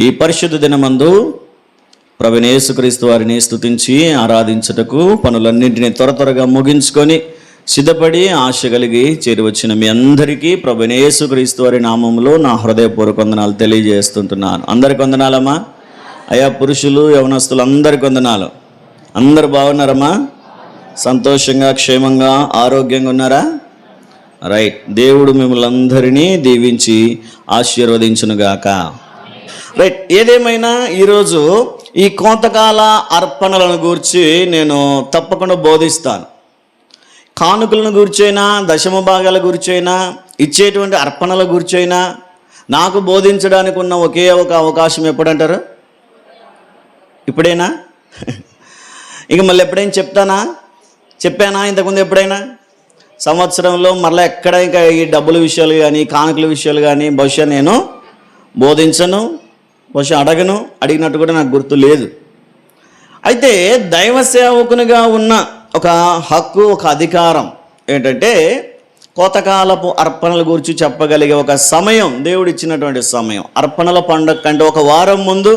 ఈ పరిశుద్ధ దినమందు ప్రభువైన యేసుక్రీస్తు వారిని స్తుతించి ఆరాధించుటకు పనులన్నింటినీ త్వరగా ముగించుకొని సిద్ధపడి ఆశ కలిగి చేరివచ్చిన మీ అందరికీ ప్రభువైన యేసుక్రీస్తు వారి నామములో నా హృదయపూర్వక వందనాలు తెలియజేస్తుంటున్నాను. అందరికి వందనాలమ్మా. అయా పురుషులు యవనస్తులు అందరికి వందనాలు. అందరు బాగున్నారమ్మా? సంతోషంగా క్షేమంగా ఆరోగ్యంగా ఉన్నారా? రైట్. దేవుడు మిమ్మల్ని అందరినీ దీవించి ఆశీర్వదించునుగాక. రైట్. ఏదేమైనా ఈరోజు ఈ కోతకాల అర్పణలను గురించి నేను తప్పకుండా బోధిస్తాను. కానుకలను గురించైనా, దశమ భాగాల గురించైనా, ఇచ్చేటువంటి అర్పణల గురించైనా నాకు బోధించడానికి ఉన్న ఒకే ఒక అవకాశం ఎప్పుడంటారు? ఇప్పుడేనా? ఇక మళ్ళీ ఎప్పుడైనా చెప్పానా ఇంతకుముందు ఎప్పుడైనా? సంవత్సరంలో మళ్ళీ ఎక్కడ ఇంకా ఈ డబ్బుల విషయాలు కానీ, కానుకల విషయాలు కానీ బహుశా నేను బోధించను, బహుశా అడిగినట్టు కూడా నాకు గుర్తు లేదు. అయితే దైవ సేవకునిగా ఉన్న ఒక హక్కు, ఒక అధికారం ఏంటంటే కోతకాలపు అర్పణల గురించి చెప్పగలిగే ఒక సమయం, దేవుడు ఇచ్చినటువంటి సమయం. అర్పణల పండుగ కంటే ఒక వారం ముందు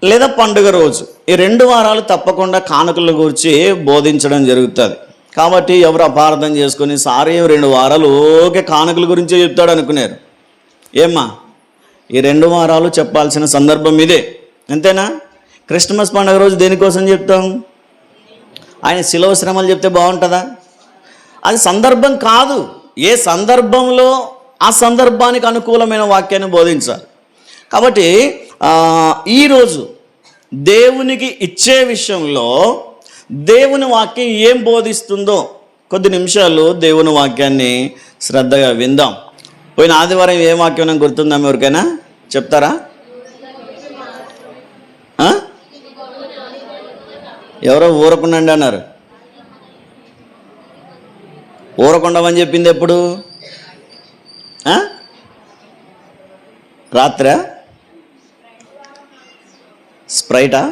లేదా పండుగ రోజు, ఈ 2 వారాలు తప్పకుండా కానుకల గురించి బోధించడం జరుగుతుంది. కాబట్టి ఎవరు అపార్థం చేసుకొని సారీ 2 వారాలు ఓకే కానుకల గురించే చెప్తాడు అనుకున్నారు. ఏమ్మా, ఈ 2 వారాలు చెప్పాల్సిన సందర్భం ఇదే, అంతేనా? క్రిస్మస్ పండుగ రోజు దేనికోసం చెప్తాం? ఆయన శిలువ శ్రమలు చెప్తే బాగుంటుందా? అది సందర్భం కాదు. ఏ సందర్భంలో ఆ సందర్భానికి అనుకూలమైన వాక్యాన్ని బోధించాలి. కాబట్టి ఈరోజు దేవునికి ఇచ్చే విషయంలో దేవుని వాక్యం ఏం బోధిస్తుందో కొద్ది నిమిషాలు దేవుని వాక్యాన్ని శ్రద్ధగా విందాం. పోయిన ఆదివారం ఏ వాక్యం గుర్తుందా ఎవరికైనా? చెప్తారా? ఎవరో ఊరకుండండి అన్నారు. ఊరకుండమని చెప్పింది ఎప్పుడు? రాత్రా? స్ప్రైటా?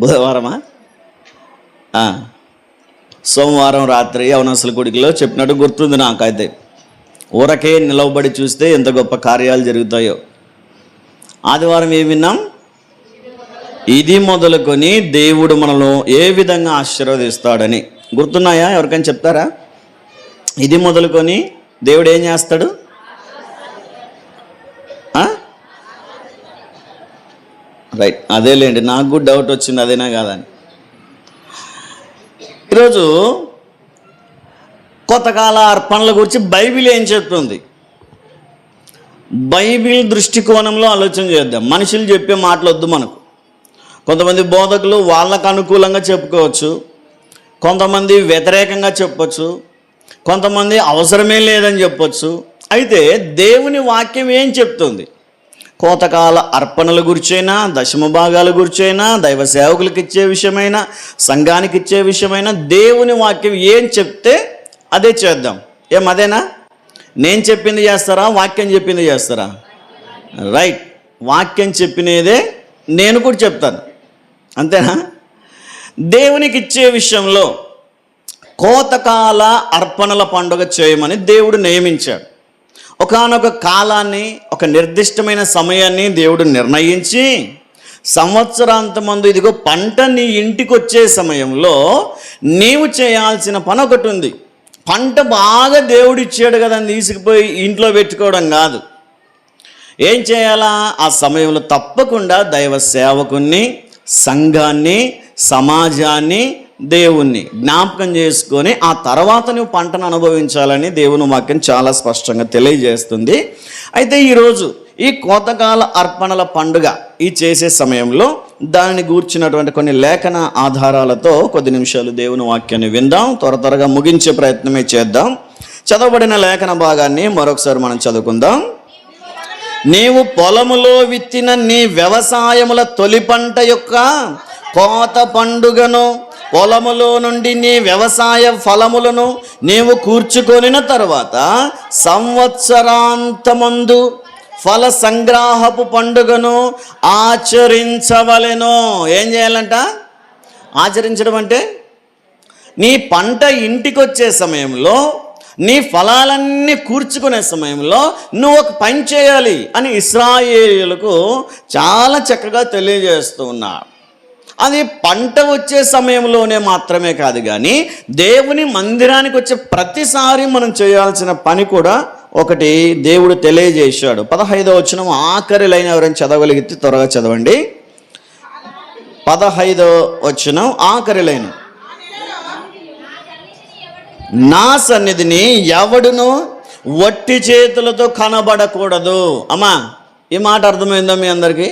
బుధవారమా? సోమవారం రాత్రి యవనస్తుల గుడిలో చెప్పినట్టు గుర్తుంది నాకైతే. ఊరకే నిలవబడి చూస్తే ఎంత గొప్ప కార్యాలు జరుగుతాయో. ఆదివారం ఏం విన్నాం? ఇది మొదలుకొని దేవుడు మనలో ఏ విధంగా ఆశీర్వదిస్తాడని గుర్తున్నాయా? ఎవరికైనా చెప్తారా? ఇది మొదలుకొని దేవుడు ఏం చేస్తాడు? రైట్, అదేలేండి, నాకు కూడా డౌట్ వచ్చింది అదేనా కాదని. ఈరోజు కొత్తకాల అర్పణల గురించి బైబిల్ ఏం చెప్తుంది? బైబిల్ దృష్టికోణంలో ఆలోచన చేద్దాం. మనుషులు చెప్పే మాటలు వద్దు మనకు. కొంతమంది బోధకులు వాళ్ళకు అనుకూలంగా చెప్పుకోవచ్చు, కొంతమంది వ్యతిరేకంగా చెప్పచ్చు, కొంతమంది అవసరమే లేదని చెప్పచ్చు. అయితే దేవుని వాక్యం ఏం చెప్తుంది? కోతకాల అర్పణల గురించైనా, దశమ భాగాల గురించైనా, దైవ సేవకులకు ఇచ్చే విషయమైనా, సంఘానికి ఇచ్చే విషయమైనా దేవుని వాక్యం ఏం చెప్తే అదే చేద్దాం. అదేనా? నేను చెప్పింది చేస్తారా? వాక్యం చెప్పింది చేస్తారా? రైట్, వాక్యం చెప్పినదే నేను కూడా చెప్తాను, అంతేనా? దేవునికి ఇచ్చే విషయంలో కోతకాల అర్పణల పండుగ చేయమని దేవుడు నియమించాడు. ఒకానొక కాలాన్ని, ఒక నిర్దిష్టమైన సమయాన్ని దేవుడు నిర్ణయించి సంవత్సరాంతమందు ఇదిగో పంట నీ ఇంటికి వచ్చే సమయంలో నీవు చేయాల్సిన పని ఒకటి ఉంది. పంట బాగా దేవుడు ఇచ్చాడు కదా అని తీసుకుపోయి ఇంట్లో పెట్టుకోవడం కాదు. ఏం చేయాలా? ఆ సమయంలో తప్పకుండా దైవ సేవకుని, సంఘాన్ని, సమాజాన్ని, దేవుణ్ణి జ్ఞాపకం చేసుకొని ఆ తర్వాత నువ్వు పంటను అనుభవించాలని దేవుని వాక్యం చాలా స్పష్టంగా తెలియజేస్తుంది. అయితే ఈరోజు ఈ కోతకాల అర్పణల పండుగ ఈ చేసే సమయంలో దానిని గూర్చినటువంటి కొన్ని లేఖన ఆధారాలతో కొద్ది నిమిషాలు దేవుని వాక్యాన్ని విందాం. త్వరగా ముగించే ప్రయత్నమే చేద్దాం. చదవబడిన లేఖన భాగాన్ని మరొకసారి మనం చదువుకుందాం. నీవు పొలములో విత్తిన నీ వ్యవసాయముల తొలి పంట యొక్క కోత పండుగను, పొలములో నుండి నీ వ్యవసాయ ఫలములను నీవు కూర్చుకొనిన తర్వాత సంవత్సరాంతమందు ఫల సంగ్రహపు పండుగను ఆచరించవలెను. ఏం చేయాలంట? ఆచరించడం అంటే నీ పంట ఇంటికి వచ్చే సమయంలో నీ ఫలాలన్నీ కూర్చుకునే సమయంలో నువ్వు ఒక పని చేయాలి అని ఇశ్రాయేలీయులకు చాలా చక్కగా తెలియజేస్తూ ఉన్నాడు. అది పంట వచ్చే సమయంలోనే మాత్రమే కాదు, కానీ దేవుని మందిరానికి వచ్చే ప్రతిసారి మనం చేయాల్సిన పని కూడా ఒకటి దేవుడు తెలియజేశాడు. 15వ వచనం ఆఖరి లైన్ ఎవరైనా చదవగలిగితే త్వరగా చదవండి. 15వ వచనం ఆఖరి లైన్, నా సన్నిధిని ఎవడును వట్టి చేతులతో కనబడకూడదు. అమ్మా, ఈ మాట అర్థమైందా మీ అందరికీ?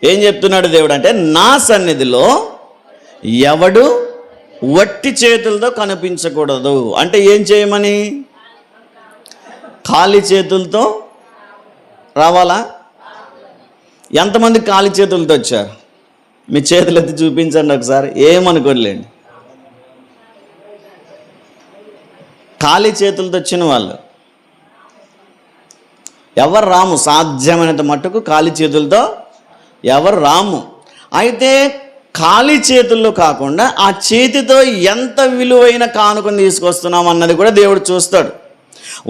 ఏం చెప్తున్నాడు దేవుడు అంటే, నా సన్నిధిలో ఎవడు వట్టి చేతులతో కనిపించకూడదు అంటే ఏం చేయమని? ఖాళీ చేతులతో రావాలా? ఎంతమంది ఖాళీ చేతులతో వచ్చారు? మీ చేతులు ఎత్తి చూపించండి ఒకసారి. ఏమనుకోలేండి, ఖాళీ చేతులతో వచ్చిన వాళ్ళు ఎవరు రాము. సాధ్యమైనంత మట్టుకు ఖాళీ చేతులతో ఎవరు రాము. అయితే ఖాళీ చేతుల్లో కాకుండా ఆ చేతితో ఎంత విలువైన కానుకను తీసుకొస్తున్నాం అన్నది కూడా దేవుడు చూస్తాడు.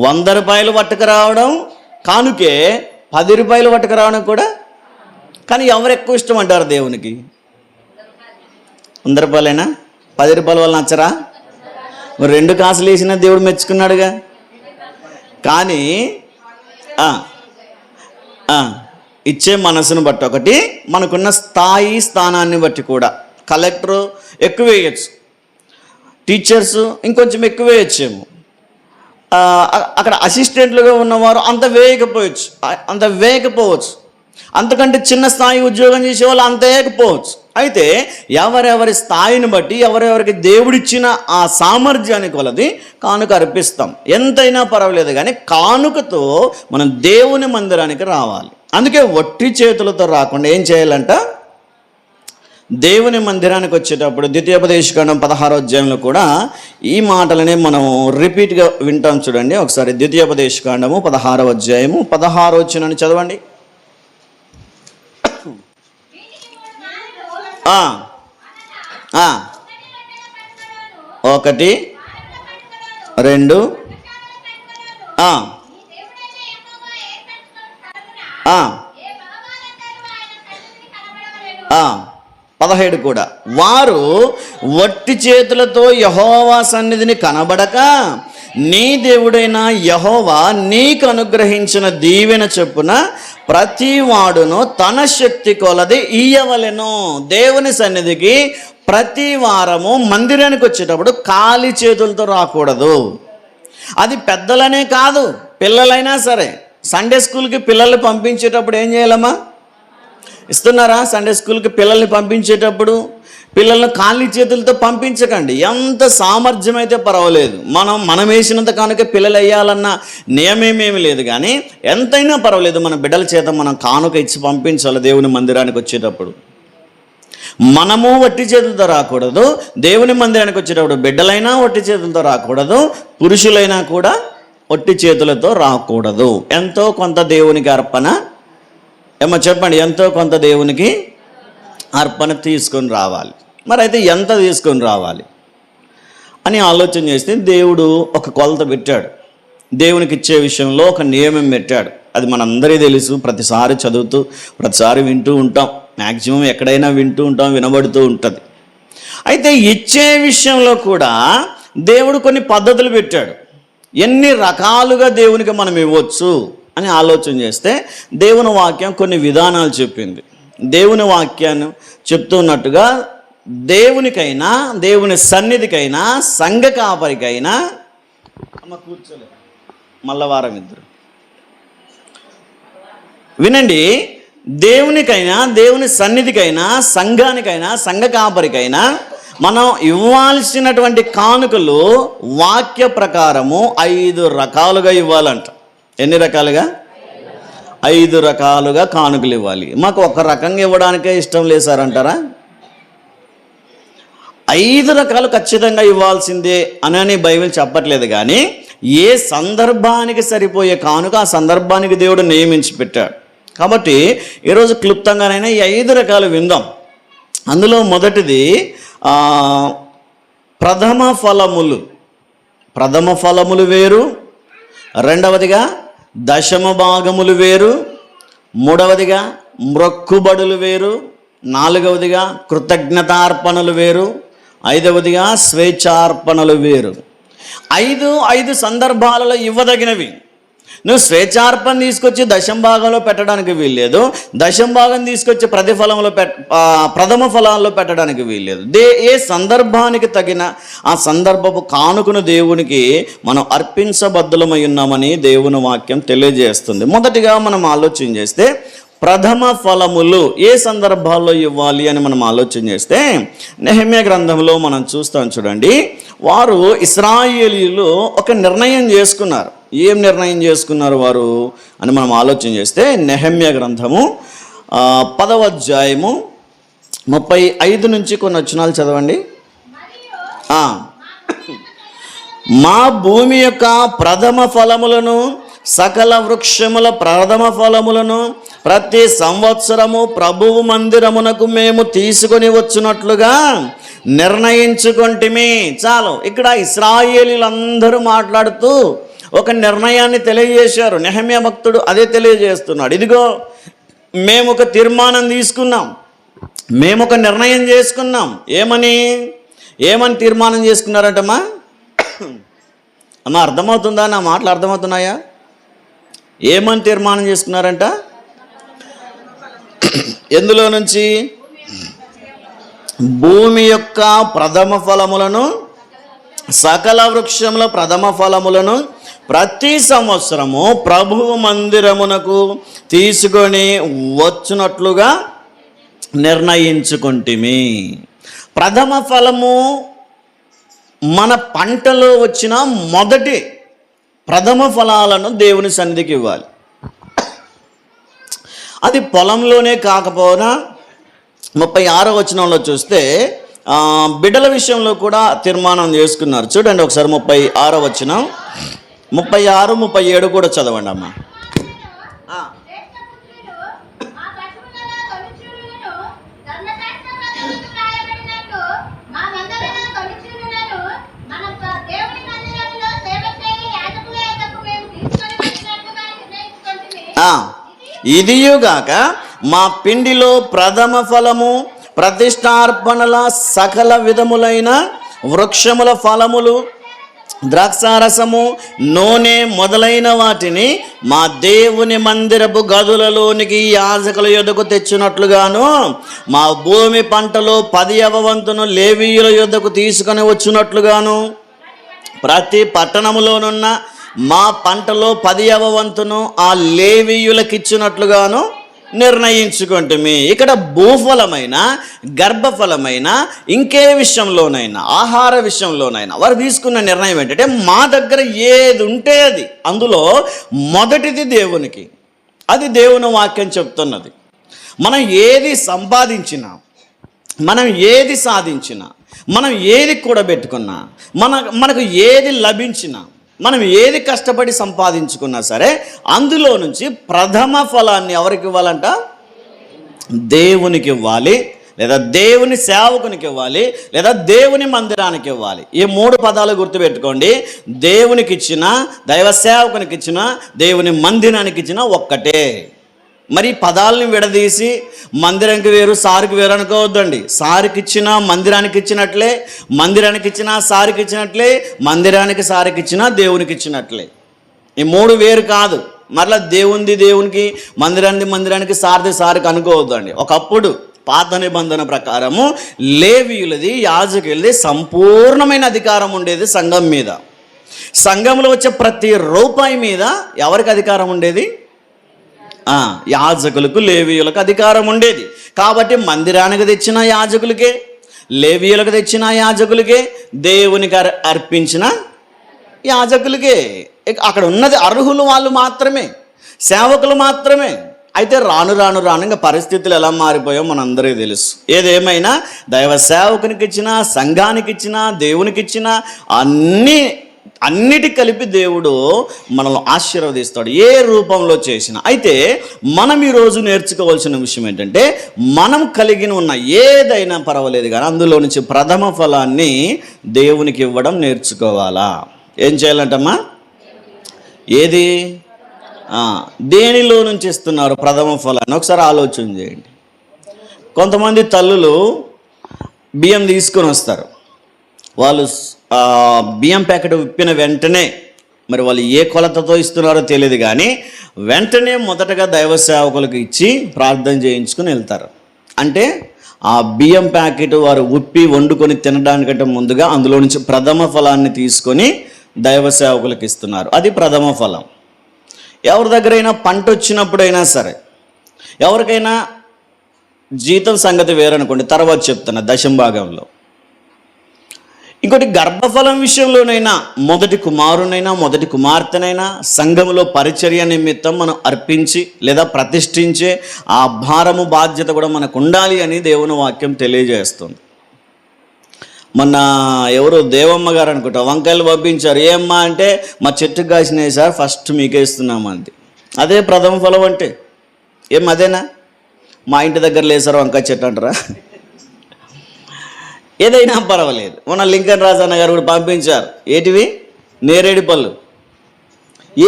100 రూపాయలు పట్టుకు రావడం కానుకే, 10 రూపాయలు పట్టుకు రావడం కూడా. కానీ ఎవరు ఎక్కువ ఇష్టం అంటారు దేవునికి? 100 రూపాయలైనా 10 రూపాయల వల్ల నచ్చరా? 2 కాసులు వేసినా దేవుడు మెచ్చుకున్నాడుగా. కానీ ఇచ్చే మనసును బట్టి, ఒకటి మనకున్న స్థానాన్ని బట్టి కూడా. కలెక్టరు ఎక్కువ వేయచ్చు, టీచర్స్ ఇంకొంచెం ఎక్కువ వేయచ్చేమో, అక్కడ అసిస్టెంట్లుగా ఉన్నవారు అంత వేయకపోవచ్చు, అంతకంటే చిన్న స్థాయి ఉద్యోగం చేసేవాళ్ళు అంత వేయకపోవచ్చు. అయితే ఎవరెవరి స్థాయిని బట్టి, ఎవరెవరికి దేవుడిచ్చిన ఆ సామర్థ్యాన్ని కొలది కానుక అర్పిస్తాం. ఎంతైనా పర్వాలేదు, కానీ కానుకతో మనం దేవుని మందిరానికి రావాలి. అందుకే వట్టి చేతులతో రాకుండా ఏం చేయాలంట? దేవుని మందిరానికి వచ్చేటప్పుడు ద్వితీయోపదేశకాండం 16వ అధ్యాయంలో కూడా ఈ మాటలనే మనం రిపీట్గా వింటాం. చూడండి ఒకసారి, ద్వితీయోపదేశకాండము 16వ అధ్యాయము 16వ వచనాన్ని చదవండి. 1 2 17 కూడా, వారు వట్టి చేతులతో యెహోవా సన్నిధిని కనబడక నీ దేవుడైన యెహోవా నీకు అనుగ్రహించిన దీవెన చొప్పున ప్రతి వాడును తన శక్తి కొలది ఇయ్యవలెను. దేవుని సన్నిధికి ప్రతి వారము మందిరానికి వచ్చేటప్పుడు ఖాళీ చేతులతో రాకూడదు. అది పెద్దలనే కాదు, పిల్లలైనా సరే. సండే స్కూల్కి పిల్లల్ని పంపించేటప్పుడు ఏం చేయాలమ్మా? ఇస్తున్నారా? సండే స్కూల్కి పిల్లల్ని పంపించేటప్పుడు పిల్లల్ని ఖాళీ చేతులతో పంపించకండి. ఎంత సామర్థ్యం అయితే పర్వాలేదు, మనం వేసినంత కానుక పిల్లలు వేయాలన్న నియమేమేమి లేదు, కానీ ఎంతైనా పర్వాలేదు మన బిడ్డల చేత మనం కానుక ఇచ్చి పంపించాలి. దేవుని మందిరానికి వచ్చేటప్పుడు మనము వట్టి చేతులతో రాకూడదు. దేవుని మందిరానికి వచ్చేటప్పుడు బిడ్డలైనా వట్టి చేతులతో రాకూడదు, పురుషులైనా కూడా వట్టి చేతులతో రాకూడదు. ఎంతో కొంత దేవునికి అర్పణ, ఏమో చెప్పండి, ఎంతో కొంత దేవునికి అర్పణ తీసుకొని రావాలి. మరి అయితే ఎంత తీసుకొని రావాలి అని ఆలోచన చేస్తే దేవుడు ఒక కొలత పెట్టాడు. దేవునికి ఇచ్చే విషయంలో ఒక నియమం పెట్టాడు. అది మనందరికీ తెలుసు, ప్రతిసారి చదువుతూ ప్రతిసారి వింటూ ఉంటాం, మ్యాక్సిమం ఎక్కడైనా వింటూ ఉంటాం, వినబడుతూ ఉంటుంది. అయితే ఇచ్చే విషయంలో కూడా దేవుడు కొన్ని పద్ధతులు పెట్టాడు. ఎన్ని రకాలుగా దేవునికి మనం ఇవ్వచ్చు అని ఆలోచన చేస్తే దేవుని వాక్యం కొన్ని విధానాలు చెప్పింది. దేవుని వాక్యాన్ని చెప్తున్నట్టుగా దేవునికైనా, దేవుని సన్నిధికైనా, సంఘ కాపరికైనా, కూర్చోలేదు మల్లవారం ఇద్దరు వినండి, దేవునికైనా, దేవుని సన్నిధికైనా, సంఘానికైనా, సంఘ కాపరికైనా మనం ఇవ్వాల్సినటువంటి కానుకలు వాక్య ప్రకారము 5 రకాలుగా ఇవ్వాలంట. ఎన్ని రకాలుగా? 5 రకాలుగా కానుకలు ఇవ్వాలి. మాకు ఒక రకంగా ఇవ్వడానికే ఇష్టం లేదు సార్ అంటారా? 5 రకాలు ఖచ్చితంగా ఇవ్వాల్సిందే అని బైబిల్ చెప్పట్లేదు, కానీ ఏ సందర్భానికి సరిపోయే కానుక ఆ సందర్భానికి దేవుడు నియమించి పెట్టాడు. కాబట్టి ఈరోజు క్లుప్తంగానైనా ఈ 5 రకాలు విందాం. అందులో మొదటిది ప్రథమ ఫలములు. ప్రథమ ఫలములు వేరు, రెండవదిగా దశమ భాగములు వేరు, మూడవదిగా మ్రొక్కుబడులు వేరు, నాలుగవదిగా కృతజ్ఞతార్పణలు వేరు, ఐదవదిగా స్వేచ్ఛార్పణలు వేరు. ఐదు సందర్భాలలో ఇవ్వదగినవి. నువ్వు స్వేచ్ఛార్పణ తీసుకొచ్చి దశమ భాగంలో పెట్టడానికి వీల్లేదు, దశమ భాగం తీసుకొచ్చి ప్రథమ ఫలాల్లో పెట్టడానికి వీల్లేదు. ఏ సందర్భానికి తగిన ఆ సందర్భపు కానుకను దేవునికి మనం అర్పించబద్ధులమై ఉన్నామని దేవుని వాక్యం తెలియజేస్తుంది. మొదటిగా మనం ఆలోచన చేస్తే ప్రథమ ఫలములు ఏ సందర్భాల్లో ఇవ్వాలి అని మనం ఆలోచన చేస్తే నెహెమ్యా గ్రంథంలో మనం చూస్తాం. చూడండి, వారు ఇశ్రాయేలీయులు ఒక నిర్ణయం చేసుకున్నారు. ఏం నిర్ణయం చేసుకున్నారు వారు అని మనం ఆలోచన చేస్తే నెహెమ్యా గ్రంథము 10వ అధ్యాయము 35 నుంచి కొన్ని వచనాలు చదవండి. మా భూమి యొక్క ప్రథమ ఫలములను, సకల వృక్షముల ప్రథమ ఫలములను ప్రతి సంవత్సరము ప్రభువు మందిరమునకు మేము తీసుకొని వచ్చినట్లుగా నిర్ణయించుకొంటిమి. చాలు, ఇక్కడ ఇశ్రాయేలీలందరూ మాట్లాడుతూ ఒక నిర్ణయాన్ని తెలియజేశారు. నెహెమ్యా భక్తుడు అదే తెలియజేస్తున్నాడు. ఇదిగో మేము ఒక తీర్మానం తీసుకున్నాం, మేము ఒక నిర్ణయం చేసుకున్నాం. ఏమని తీర్మానం చేసుకున్నారంటమ్మా? అమ్మా అర్థమవుతుందా? నా మాటలు అర్థమవుతున్నాయా? ఏమని తీర్మానం చేసుకున్నారంట? ఎందులో నుంచి? భూమి యొక్క ప్రథమ ఫలములను, సకల వృక్షముల ప్రథమ ఫలములను ప్రతి సంవత్సరము ప్రభువు మందిరమునకు తీసుకొని వచ్చినట్లుగా నిర్ణయించుకుంటిమి. ప్రథమ ఫలము మన పంటలో వచ్చిన మొదటి ప్రథమ ఫలాలను దేవుని సన్నిధికి ఇవ్వాలి. అది పొలంలోనే కాకపోయినా 36వ వచనంలో చూస్తే బిడ్డల విషయంలో కూడా తీర్మానం చేసుకున్నారు. చూడండి ఒకసారి 36వ వచనం, 36, 37 కూడా చదవండి అమ్మా. ఇదియుగాక మా పిండిలో ప్రథమ ఫలము, ప్రతిష్టార్పణల సకల విధములైన వృక్షముల ఫలములు, ద్రాక్షారసము, నూనె మొదలైన వాటిని మా దేవుని మందిరపు గదులలోనికి యాజకుల యొద్దకు తెచ్చినట్లుగాను, మా భూమి పంటలో 10వ వంతును లేవీయుల యొద్దకు తీసుకొని వచ్చినట్లుగాను, ప్రతి పట్టణములోనున్న మా పంటలో 10వ వంతును ఆ లేవీయులకు ఇచ్చినట్లుగాను నిర్ణయించుకుంటుమి. ఇక్కడ భూఫలమైన, గర్భఫలమైన, ఇంకే విషయంలోనైనా, ఆహార విషయంలోనైనా వారు తీసుకున్న నిర్ణయం ఏంటంటే మా దగ్గర ఏది ఉంటే అది, అందులో మొదటిది దేవునికి. అది దేవుని వాక్యం చెప్తున్నది. మనం ఏది సంపాదించినా, మనం ఏది సాధించినా, మనం ఏది కూడబెట్టుకున్నా, మనకు ఏది లభించినా, మనం ఏది కష్టపడి సంపాదించుకున్నా సరే అందులో నుంచి ప్రథమ ఫలాన్ని ఎవరికి ఇవ్వాలంట? దేవునికి ఇవ్వాలి, లేదా దేవుని సేవకునికి ఇవ్వాలి, లేదా దేవుని మందిరానికి ఇవ్వాలి. ఈ 3 పదాలు గుర్తుపెట్టుకోండి. దేవునికి ఇచ్చిన, దైవ సేవకునికి ఇచ్చిన, దేవుని మందిరానికి ఇచ్చిన ఒక్కటే. మరి పదాలను విడదీసి మందిరానికి వేరు, సారికి వేరు అనుకోవద్దండి. సారికి ఇచ్చిన మందిరానికి ఇచ్చినట్లే, మందిరానికి ఇచ్చిన సారికి ఇచ్చినట్లే, మందిరానికి సారికి ఇచ్చిన దేవునికి ఇచ్చినట్లే. ఈ 3 వేరు కాదు. మరలా దేవునిది దేవునికి, మందిరానికి సారికి అనుకోవద్దండి. ఒకప్పుడు పాత నిబంధన ప్రకారము లేవీయులది, యాజకులది సంపూర్ణమైన అధికారం ఉండేది సంఘం మీద. సంఘంలో వచ్చే ప్రతి రూపాయి మీద ఎవరికి అధికారం ఉండేది? యాజకులకు, లేవీయులకు అధికారం ఉండేది. కాబట్టి మందిరానికి తెచ్చిన యాజకులకే, లేవీయులకు తెచ్చిన యాజకులకే, దేవునికి అర్పించిన యాజకులకే. అక్కడ ఉన్నది అర్హులు వాళ్ళు మాత్రమే, సేవకులు మాత్రమే. అయితే రాను ఇంకా పరిస్థితులు ఎలా మారిపోయాయో మనందరికీ తెలుసు. ఏదేమైనా దైవ సేవకునికి ఇచ్చిన, సంఘానికి ఇచ్చిన, దేవునికి ఇచ్చిన అన్నిటి కలిపి దేవుడు మనల్ని ఆశీర్వదిస్తాడు, ఏ రూపంలో చేసినా. అయితే మనం ఈరోజు నేర్చుకోవాల్సిన విషయం ఏంటంటే, మనం కలిగిన ఉన్న ఏదైనా పర్వాలేదు కానీ అందులో నుంచి ప్రథమ ఫలాన్ని దేవునికి ఇవ్వడం నేర్చుకోవాలా. ఏం చేయాలంటమ్మా? ఏది? దేనిలో నుంచి ఇస్తున్నారు ప్రథమ ఫలాన్ని? ఒకసారి ఆలోచన చేయండి. కొంతమంది తల్లులు బియ్యం తీసుకొని వస్తారు. వాళ్ళు బియ్యం ప్యాకెట్ విప్పిన వెంటనే, మరి వాళ్ళు ఏ కొలతతో ఇస్తున్నారో తెలియదు కానీ, వెంటనే మొదటగా దైవ సేవకులకు ఇచ్చి ప్రార్థన చేయించుకుని వెళ్తారు. అంటే ఆ బియ్యం ప్యాకెట్ వారు ఉప్పి వండుకొని తినడానికంటే ముందుగా అందులో నుంచి ప్రథమ ఫలాన్ని తీసుకొని దైవ సేవకులకు ఇస్తున్నారు. అది ప్రథమ ఫలం. ఎవరి దగ్గరైనా పంట వచ్చినప్పుడైనా సరే, ఎవరికైనా జీతం సంగతి వేరనుకోండి, తర్వాత చెప్తున్నా దశమ భాగంలో. ఇంకోటి గర్భఫలం విషయంలోనైనా మొదటి కుమారునైనా మొదటి కుమార్తెనైనా సంఘములో పరిచర్య నిమిత్తం మనం అర్పించి లేదా ప్రతిష్ఠించే ఆ భారము బాధ్యత కూడా మనకు ఉండాలి అని దేవుని వాక్యం తెలియజేస్తుంది. మొన్న ఎవరు దేవమ్మ గారు అనుకుంటా వంకాయలు పంపించారు. ఏమ్మా అంటే మా చెట్టుకు కాసినాయి సార్, ఫస్ట్ మీకే ఇస్తున్నాము అంది. అదే ప్రథమ ఫలం అంటే అదేనా? మా ఇంటి దగ్గర లేదు సార్ వంకాయ చెట్టు అంటారా? ఏదైనా పర్వాలేదు. మొన్న లింకన్ రాజన్న గారు కూడా పంపించారు. ఏటివి? నేరేడు పళ్ళు.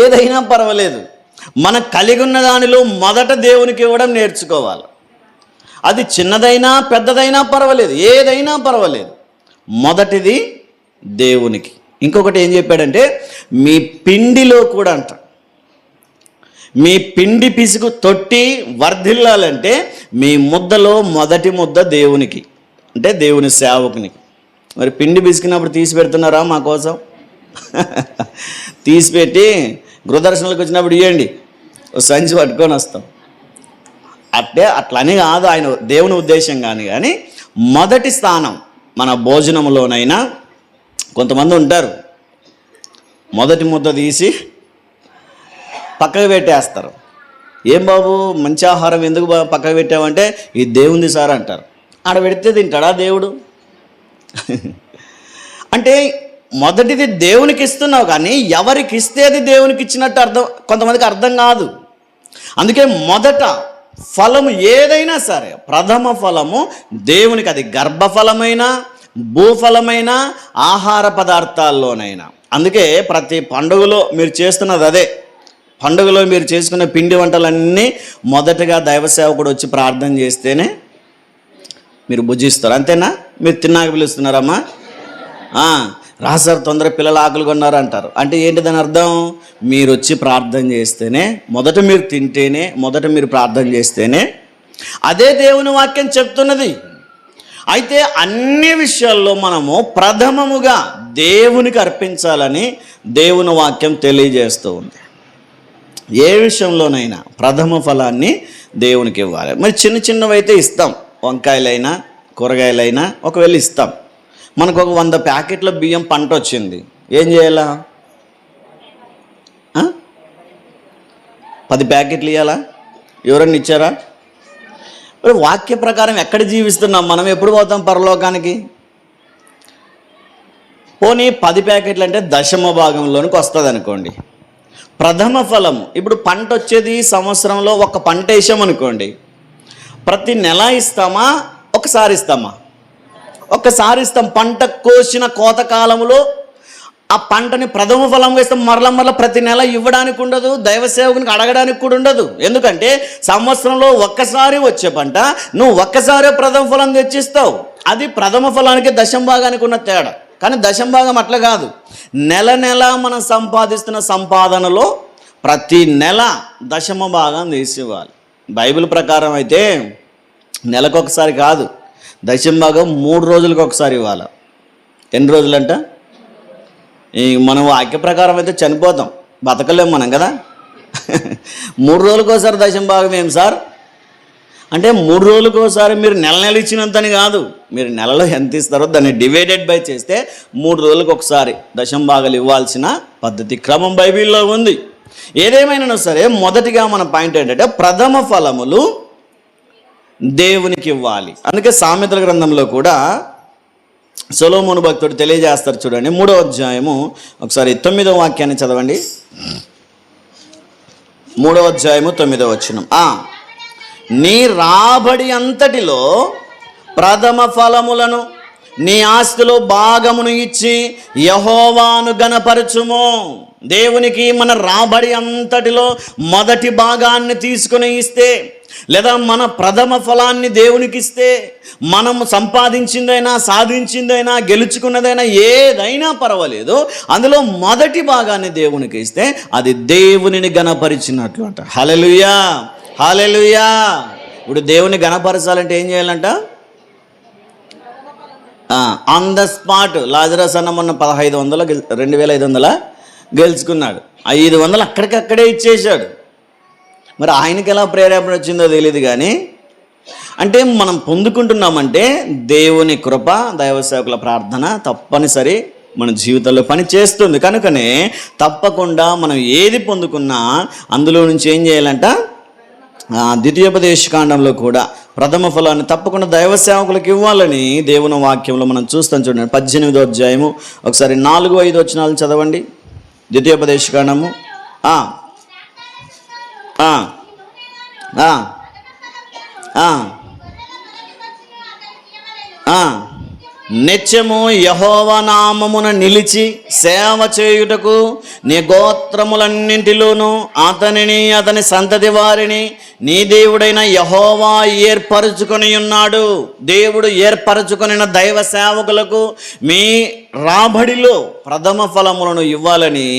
ఏదైనా పర్వాలేదు. మన కలిగి ఉన్న దానిలో మొదట దేవునికి ఇవ్వడం నేర్చుకోవాలి. అది చిన్నదైనా పెద్దదైనా పర్వాలేదు, ఏదైనా పర్వాలేదు, మొదటిది దేవునికి. ఇంకొకటి ఏం చెప్పాడంటే, మీ పిండిలో కూడా అంట, మీ పిండి పిసుకు తొట్టి వర్ధిల్లాలంటే మీ ముద్దలో మొదటి ముద్ద దేవునికి, అంటే దేవుని సేవకునికి. మరి పిండి పిసికినప్పుడు తీసి పెడుతున్నారా మా కోసం? తీసిపెట్టి గృహదర్శనాలకు వచ్చినప్పుడు ఇవ్వండి, సంచి పట్టుకొని వస్తాం. అట్లని కాదు ఆయన దేవుని ఉద్దేశం కానీ మొదటి స్థానం మన భోజనంలోనైనా. కొంతమంది ఉంటారు, మొదటి ముద్ద తీసి పక్కకు పెట్టేస్తారు. ఏం బాబు మంచి ఆహారం ఎందుకు పక్కకు పెట్టామంటే, ఇది దేవుంది సార్ అంటారు. ఆడ పెడితే తింటాడా దేవుడు? అంటే మొదటిది దేవునికి ఇస్తున్నావు కానీ ఎవరికి ఇస్తే అది దేవునికి ఇచ్చినట్టు అర్థం కొంతమందికి అర్థం కాదు. అందుకే మొదట ఫలము ఏదైనా సరే ప్రథమ ఫలము దేవునికి. అది గర్భఫలమైన భూఫలమైన ఆహార పదార్థాల్లోనైనా. అందుకే ప్రతి పండుగలో మీరు చేస్తున్నది అదే. పండుగలో మీరు చేసుకున్న పిండి వంటలన్నీ మొదటగా దైవ సేవకుడు వచ్చి ప్రార్థన చేస్తేనే మీరు భుజిస్తారు. అంతేనా? మీరు తిన్నాక పిలుస్తున్నారమ్మా? రాసారు తొందర పిల్లలు ఆకలి కొన్నారు అంటారు. అంటే ఏంటి దాని అర్థం? మీరు వచ్చి ప్రార్థన చేస్తేనే, మొదట మీరు తింటేనే, మొదట మీరు ప్రార్థన చేస్తేనే. అదే దేవుని వాక్యం చెప్తున్నది. అయితే అన్ని విషయాల్లో మనము ప్రథమముగా దేవునికి అర్పించాలని దేవుని వాక్యం తెలియజేస్తూ ఉంది. ఏ విషయంలోనైనా ప్రథమ ఫలాన్ని దేవునికి ఇవ్వాలి. మరి చిన్న చిన్నవైతే ఇస్తాం, వంకాయలైనా కూరగాయలైనా ఒకవేళ ఇస్తాం. మనకు ఒక 100 ప్యాకెట్ల బియ్యం పంట వచ్చింది, ఏం చేయాలా? 10 ప్యాకెట్లు ఇవ్వాలా? ఎవరన్నా ఇచ్చారా? మరి వాక్య ప్రకారం ఎక్కడ జీవిస్తున్నాం మనం? ఎప్పుడు పోతాం పరలోకానికి? పోనీ 10 ప్యాకెట్లు అంటే దశమ భాగంలోనికి వస్తుంది అనుకోండి. ప్రథమ ఫలం ఇప్పుడు పంట వచ్చేది సంవత్సరంలో ఒక పంట వేసామనుకోండి, ప్రతి నెల ఇస్తామా? ఒకసారి ఇస్తామా? ఒక్కసారి ఇస్తాం. పంట కోసిన కోతకాలంలో ఆ పంటని ప్రథమ ఫలంగా ఇస్తాం. మరల ప్రతి నెల ఇవ్వడానికి ఉండదు, దైవ సేవకునికి అడగడానికి కూడా ఉండదు. ఎందుకంటే సంవత్సరంలో ఒక్కసారి వచ్చే పంట నువ్వు ఒక్కసారే ప్రథమ ఫలం తెచ్చిస్తావు. అది ప్రథమ ఫలానికి దశమ భాగానికి ఉన్న తేడా. కానీ దశమ భాగం అట్లా కాదు. నెల నెల మనం సంపాదిస్తున్న సంపాదనలో ప్రతి నెల దశమ భాగం తీసి ఇవ్వాలి. బైబిల్ ప్రకారం అయితే నెలకొకసారి కాదు, దశమ భాగం 3 రోజులకు ఒకసారి ఇవ్వాలి. ఎన్ని రోజులంట? మనం వాక్య ప్రకారం అయితే చనిపోతాం, బతకలేం మనం కదా. 3 రోజులకు ఒకసారి దశమ భాగం ఏం సార్ అంటే 3 రోజులకు ఒకసారి మీరు నెల ఇచ్చినంతని కాదు, మీరు నెలలో ఎంత ఇస్తారో దాన్ని డివైడెడ్ బై చేస్తే 3 రోజులకు ఒకసారి దశమ భాగాలు ఇవ్వాల్సిన పద్ధతి క్రమం బైబిల్లో ఉంది. ఏదేమైనా సరే మొదటిగా మన పాయింట్ ఏంటంటే ప్రథమ ఫలములు దేవునికి ఇవ్వాలి. అందుకే సామెతల గ్రంథంలో కూడా సొలొమోను భక్తుడు తెలియజేస్తారు చూడండి, 3వ అధ్యాయము ఒకసారి 9వ వాక్యాన్ని చదవండి. 3వ అధ్యాయము 9వ వచనం. నీ రాబడి అంతటిలో ప్రథమ ఫలములను నీ ఆస్తిలో భాగమును ఇచ్చి యెహోవాను గణపరచుము. దేవునికి మన రాబడి అంతటిలో మొదటి భాగాన్ని తీసుకుని ఇస్తే, లేదా మన ప్రథమ ఫలాన్ని దేవునికి ఇస్తే, మనం సంపాదించిందైనా సాధించిందైనా గెలుచుకున్నదైనా ఏదైనా పర్వాలేదు, అందులో మొదటి భాగాన్ని దేవునికి ఇస్తే అది దేవునిని గణపరిచినట్లు అంట. హల్లెలూయా, హల్లెలూయా. ఇప్పుడు దేవుని గణపరచాలంటే ఏం చేయాలంట? On the spot. లాజరస్ అన్న మొన్న 1500 2500 గెలుచుకున్నాడు. 500 అక్కడికక్కడే ఇచ్చేశాడు. మరి ఆయనకి ఎలా ప్రేరేపణ వచ్చిందో తెలియదు, కానీ అంటే మనం పొందుకుంటున్నామంటే దేవుని కృప, దైవ సేవకుల ప్రార్థన తప్పనిసరి మన జీవితంలో పని చేస్తుంది. కనుకనే తప్పకుండా మనం ఏది పొందుకున్నా అందులో నుంచి ఏం చేయాలంట? ద్వితీయోపదేశకాండంలో కూడా ప్రథమ ఫలాన్ని తప్పకుండా దైవ సేవకులకు ఇవ్వాలని దేవుని వాక్యంలో మనం చూస్తాం. చూడండి 18వ అధ్యాయము ఒకసారి 4-5 వచనాలు చదవండి. ద్వితీయోపదేశకాండము నిత్యము యెహోవా నామమున నిలిచి సేవ చేయుటకు నీ గోత్రములన్నింటిలోనూ అతనిని అతని సంతతి వారిని నీ దేవుడైన యెహోవా ఏర్పరచుకొని ఉన్నాడు. దేవుడు ఏర్పరచుకొనిన దైవ సేవకులకు మీ రాబడిలో ప్రథమ ఫలములను ఇవ్వాలని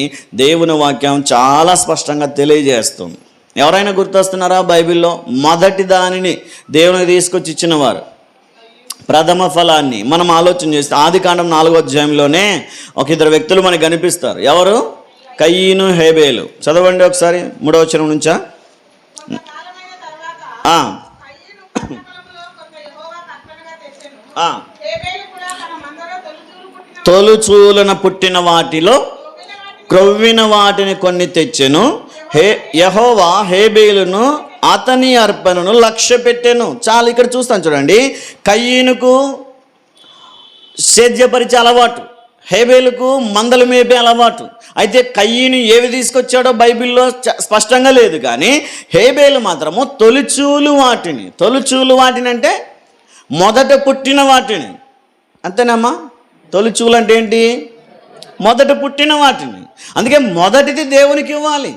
దేవుని వాక్యం చాలా స్పష్టంగా తెలియజేస్తుంది. ఎవరైనా గుర్తొస్తున్నారా? బైబిల్లో మొదటి దానిని దేవునికి తీసుకొచ్చి ఇచ్చినవారు, ప్రథమ ఫలాన్ని మనం ఆలోచన చేస్తే ఆదికాండం 4వ అధ్యాయంలోనే ఒక ఇద్దరు వ్యక్తులు మనకు కనిపిస్తారు. ఎవరు? కయీను, హేబేలు. చదవండి ఒకసారి 3వ వచనం నుంచా. తొలుచూలన పుట్టిన వాటిలో క్రొవ్విన వాటిని కొన్ని తెచ్చెను. యెహోవా హేబేలును అతని అర్పణను లక్ష్య పెట్టెను. చాలా ఇక్కడ చూస్తాను చూడండి. కయీనుకు సేద్యపరిచే అలవాటు, హేబేలుకు మందలు మేపే అలవాటు. అయితే కయీను ఏవి తీసుకొచ్చాడో బైబిల్లో స్పష్టంగా లేదు, కానీ హేబేలు మాత్రము తొలిచూలు వాటిని అంటే మొదట పుట్టిన వాటిని. అంతేనమ్మా? తొలిచూలు అంటే ఏంటి? మొదట పుట్టిన వాటిని. అందుకే మొదటిది దేవునికి ఇవ్వాలి,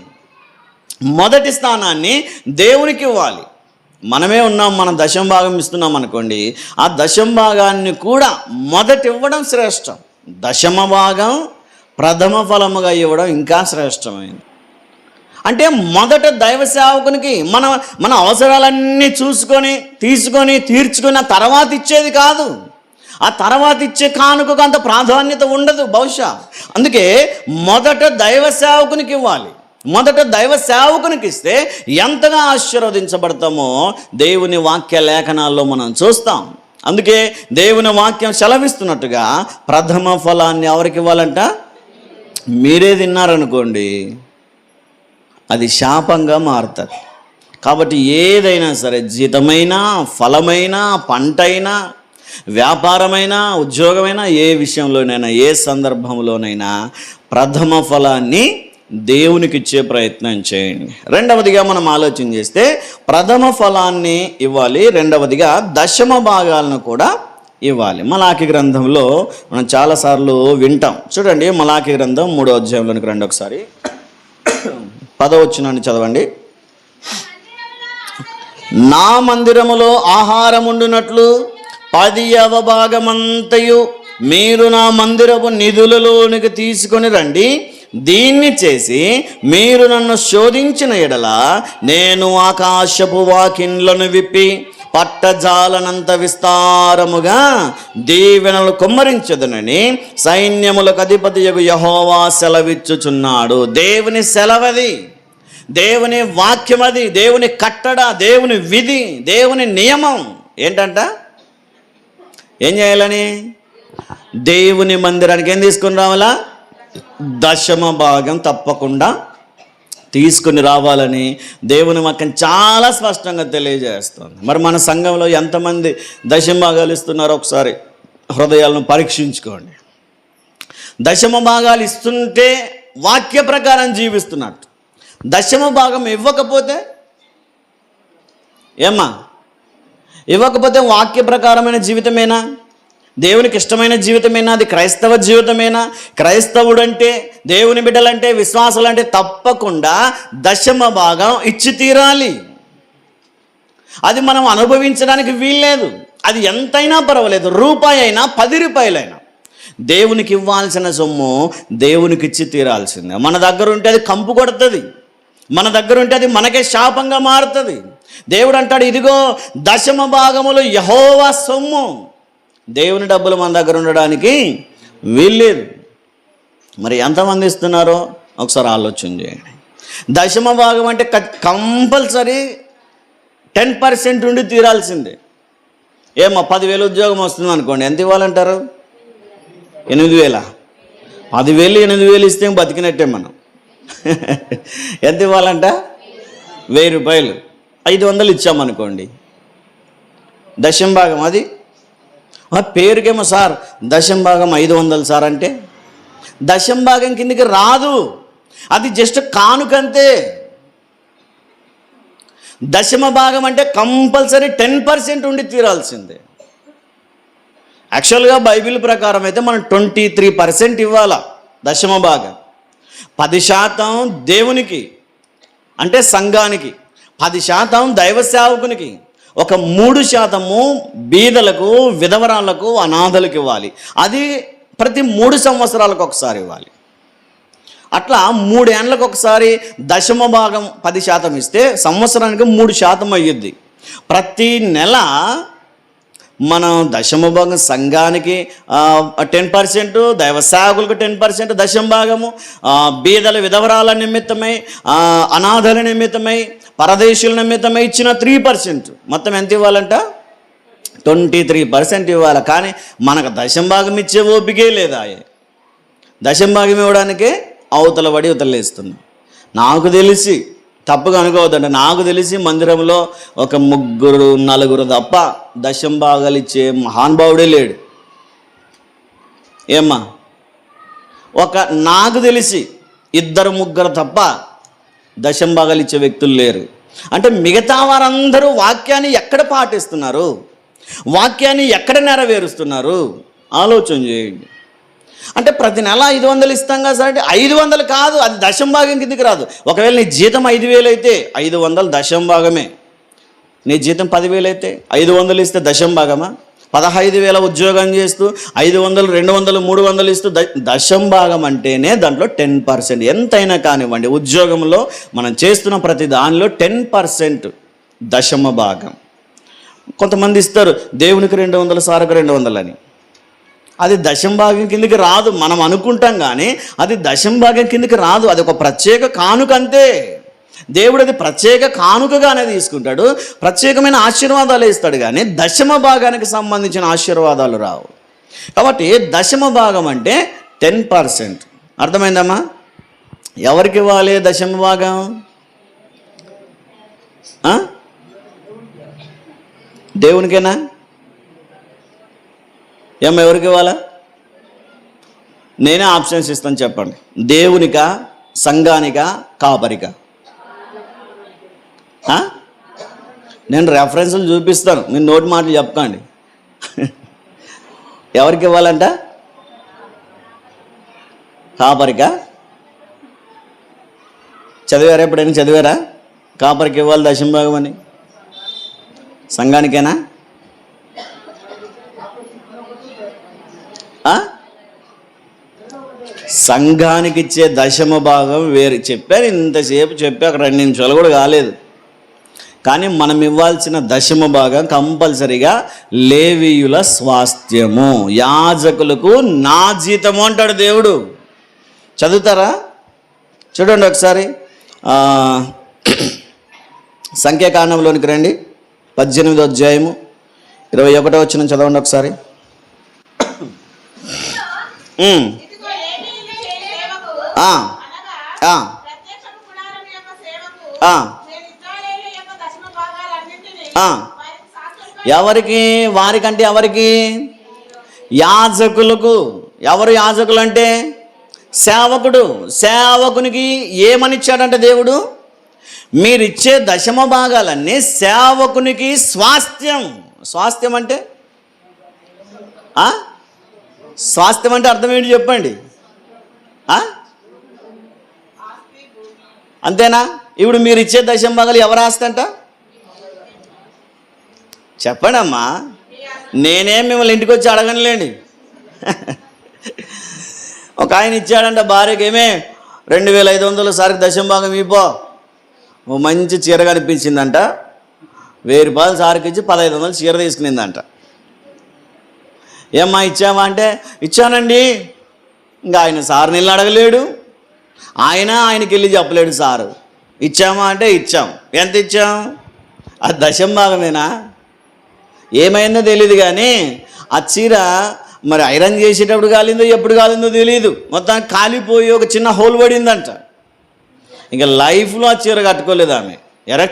మొదటి స్థానాన్ని దేవునికి ఇవ్వాలి. మనమే ఉన్నాం, మనం దశమ భాగం ఇస్తున్నాం అనుకోండి, ఆ దశమ భాగాన్ని కూడా మొదట ఇవ్వడం శ్రేష్టం. దశమ భాగం ప్రథమ ఫలముగా ఇవ్వడం ఇంకా శ్రేష్టమైంది. అంటే మొదట దైవ సేవకునికి మన అవసరాలన్నీ తీసుకొని తీర్చుకున్న తర్వాత ఇచ్చేది కాదు. ఆ తర్వాత ఇచ్చే కానుకకు అంత ప్రాధాన్యత ఉండదు బహుశా. అందుకే మొదట దైవ సేవకునికి ఇవ్వాలి. మొదట దైవ సేవకునికి ఇస్తే ఎంతగా ఆశీర్వదించబడతామో దేవుని వాక్య లేఖనాల్లో మనం చూస్తాం. అందుకే దేవుని వాక్యం సెలవిస్తున్నట్టుగా ప్రథమ ఫలాన్ని ఎవరికి ఇవ్వాలంట? మీరే తిన్నారనుకోండి, అది శాపంగా మారుతుంది. కాబట్టి ఏదైనా సరే, జీతమైనా, ఫలమైనా, పంటైనా, వ్యాపారమైనా, ఉద్యోగమైనా, ఏ విషయంలోనైనా, ఏ సందర్భంలోనైనా ప్రథమ ఫలాన్ని దేవునికి ఇచ్చే ప్రయత్నం చేయండి. రెండవదిగా మనం ఆలోచన చేస్తే ప్రథమ ఫలాన్ని ఇవ్వాలి, రెండవదిగా దశమ భాగాలను కూడా ఇవ్వాలి. మలాకి గ్రంథంలో మనం చాలాసార్లు వింటాం. చూడండి, మలాకి గ్రంథం 3వ అధ్యాయంలోనికి రండి ఒకసారి. 10వ వచనాన్ని చదవండి. నా మందిరములో ఆహారం ఉండునట్లు 10వ భాగమంతయు మీరు నా మందిరపు నిధులలోనికి తీసుకొని రండి. దీన్ని చేసి మీరు నన్ను శోధించిన ఎడల నేను ఆకాశపు వాకిన్లను విప్పి పట్టజాలనంత విస్తారముగా దీవెనలు కుమ్మరించదునని సైన్యములకు అధిపతియగు యెహోవా సెలవిచ్చుచున్నాడు. దేవుని సెలవది, దేవుని వాక్యం అది, దేవుని కట్టడ, దేవుని విధి, దేవుని నియమం ఏంటంట? ఏం చేయాలని? దేవుని మందిరానికి ఏం తీసుకుని రావాలా? దశమ భాగం తప్పకుండా తీసుకుని రావాలని దేవుని వాక్యం చాలా స్పష్టంగా తెలియజేస్తుంది. మరి మన సంఘంలో ఎంతమంది దశమ భాగాలు ఇస్తున్నారో ఒకసారి హృదయాలను పరీక్షించుకోండి. దశమ భాగాలు ఇస్తుంటే వాక్య ప్రకారం జీవిస్తున్నట్టు. దశమ భాగం ఇవ్వకపోతే ఇవ్వకపోతే వాక్య ప్రకారమైన జీవితమేనా? దేవునికి ఇష్టమైన జీవితమేనా? అది క్రైస్తవ జీవితమేనా? క్రైస్తవుడు అంటే, దేవుని బిడ్డలంటే, విశ్వాసాలు అంటే తప్పకుండా దశమ భాగం ఇచ్చి తీరాలి. అది మనం అనుభవించడానికి వీల్లేదు. అది ఎంతైనా పర్వాలేదు, రూపాయి అయినా 10 రూపాయలైనా దేవునికి ఇవ్వాల్సిన సొమ్ము దేవునికి ఇచ్చి తీరాల్సిందే. మన దగ్గర ఉంటే అది కంపు కొడుతుంది, మన దగ్గర ఉంటే అది మనకే శాపంగా మారుతుంది. దేవుడు అంటాడు, ఇదిగో దశమ భాగములు యెహోవా సొమ్ము. దేవుని డబ్బులు మన దగ్గర ఉండడానికి వీల్లేదు. మరి ఎంతమంది ఇస్తున్నారో ఒకసారి ఆలోచన చేయండి. దశమ భాగం అంటే కంపల్సరీ 10% ఉండి తీరాల్సిందే. ఏమో 10,000 ఉద్యోగం వస్తుంది అనుకోండి, ఎంత ఇవ్వాలంటారు? 8,000. 10,000 8,000 ఇస్తే బతికినట్టే మనం. ఎంత ఇవ్వాలంట? 1,000 రూపాయలు. 500 ఇచ్చామనుకోండి, దశమ భాగం. అది పేరుకేమో సార్ దశమ భాగం 500 సార్ అంటే దశమ భాగం కిందకి రాదు, అది జస్ట్ కానుకంతే. దశమ భాగం అంటే కంపల్సరీ 10% ఉండి తీరాల్సిందే. యాక్చువల్గా బైబిల్ ప్రకారం అయితే మనం 23% ఇవ్వాలా దశమ భాగం. 10% దేవునికి అంటే సంఘానికి, 10% దైవ సేవకునికి, ఒక 3% బీదలకు, విధవరాలకు, అనాథలకు ఇవ్వాలి. అది ప్రతి 3 సంవత్సరాలకు ఒకసారి ఇవ్వాలి. అట్లా 3 ఏళ్ళకు ఒకసారి దశమ భాగం 10% ఇస్తే సంవత్సరానికి 3% అయ్యిద్ది. ప్రతి నెల మనం దశమ భాగం సంఘానికి 10%, దైవ సేవకులకు 10% దశమ భాగము, బీదల విధవరాల నిమిత్తమై, అనాథల నిమిత్తమై, పరదేశుల నిమిత్తమై ఇచ్చిన 3%. మొత్తం ఎంత ఇవ్వాలంట? 23% ఇవ్వాలి. కానీ మనకు దశమ భాగం ఇచ్చే ఓపికే లేదా? దశమ భాగం ఇవ్వడానికే అవతల పడి ఉతలేస్తున్నాం. నాకు తెలిసి, తప్పుగా అనుకోవద్దండి, నాకు తెలిసి మందిరంలో ఒక 3 4 తప్ప దశమ భాగాలు ఇచ్చే మహానుభావుడే లేడు. ఏమ్మా? నాకు తెలిసి 2 3 తప్ప దశమ భాగాలు ఇచ్చే వ్యక్తులు లేరు. అంటే మిగతా వారందరూ వాక్యాన్ని ఎక్కడ పాటిస్తున్నారు, వాక్యాన్ని ఎక్కడ నెరవేరుస్తున్నారు? ఆలోచన చేయండి. అంటే ప్రతి నెల 500 ఇస్తాం కదా సార్ అంటే 500 కాదు, అది దశమ భాగం కిందికి రాదు. ఒకవేళ నీ జీతం 5,000 అయితే 500 దశమ భాగమే. నీ జీతం 10,000 అయితే 500 ఇస్తే దశమ భాగమా? 15,000 ఉద్యోగం చేస్తూ 500 200 300 ఇస్తూ దశమ భాగం అంటేనే దాంట్లో 10%. ఎంతైనా కానివ్వండి, ఉద్యోగంలో మనం చేస్తున్న ప్రతి దానిలో 10% దశమ భాగం. కొంతమంది ఇస్తారు దేవునికి 200 సారకు 200 అని. అది దశమ భాగం కిందకి రాదు. మనం అనుకుంటాం కానీ అది దశమ భాగం కిందకి రాదు. అది ఒక ప్రత్యేక కానుక అంతే. దేవుడు అది ప్రత్యేక కానుకగానే తీసుకుంటాడు, ప్రత్యేకమైన ఆశీర్వాదాలు ఇస్తాడు, కానీ దశమ భాగానికి సంబంధించిన ఆశీర్వాదాలు రావు. కాబట్టి దశమ భాగం అంటే 10%. అర్థమైందమ్మా? ఎవరికి ఇవ్వాలి దశమ భాగం? దేవునికేనా? ఎవరికి ఇవ్వాలా? నేనే ఆప్షన్స్ ఇస్తాను, చెప్పండి. దేవునికా, సంఘానికా, కాపరికా? నేను రెఫరెన్స్లు చూపిస్తాను, మీరు నోటి మాటలు చెప్పకండి. ఎవరికి ఇవ్వాలంట? కాపరికా? చదివారా? ఎప్పుడైనా చదివారా కాపరికి ఇవ్వాలి దశమ భాగం అని? సంఘానికేనా? సంఘానికి ఇచ్చే దశమ భాగం వేరు. చెప్పాను, ఇంతసేపు చెప్పాక 2 నిమిషాలు కూడా కాలేదు. కానీ మనం ఇవ్వాల్సిన దశమ భాగం కంపల్సరిగా లేవీయుల స్వాస్థ్యము, యాజకులకు నా జీతము అంటాడు దేవుడు. చదువుతారా? చూడండి ఒకసారి, సంఖ్యాకాండంలోనికి రండి, 18వ అధ్యాయము 21వ వచనం చదవండి ఒకసారి. ఎవరికి? వారికంటే ఎవరికి? యాజకులకు. ఎవరు యాజకులు అంటే? సేవకుడు. సేవకునికి ఏమనిచ్చాడంటే దేవుడు, మీరిచ్చే దశమ భాగాలన్నీ సేవకునికి స్వాస్థ్యం. స్వాస్థ్యం అంటే స్వాస్థ్యం అంటే అర్థం ఏంటి చెప్పండి. అంతేనా? ఇప్పుడు మీరు ఇచ్చే దశంభాగాలు ఎవరు ఆస్తంట చెప్పండి అమ్మా. నేనేం మిమ్మల్ని ఇంటికి వచ్చి అడగనులేండి. ఒక ఆయన ఇచ్చాడంట భార్యకి, ఏమే 2500 సారికి దశంభాగం ఇపో. ఓ మంచి చీర కనిపించిందంట, 1000 రూపాయలు సారికి ఇచ్చి 1500 చీర తీసుకునిందంట. ఏమ్మా ఇచ్చామా అంటే ఇచ్చానండి. ఇంకా ఆయన సార్ నీళ్ళు అడగలేడు, ఆయనకి వెళ్ళి చెప్పలేడు సారు. ఇచ్చామా అంటే ఇచ్చాం. ఎంత ఇచ్చాం? ఆ దశంభాగమేనా? ఏమైందో తెలియదు, కానీ ఆ చీర మరి ఐరన్ చేసేటప్పుడు కాలిందో ఎప్పుడు కాలిందో తెలియదు, మొత్తానికి కాలిపోయి ఒక చిన్న హోల్ పడిందంట. ఇంకా లైఫ్లో ఆ చీర కట్టుకోలేదు ఆమె.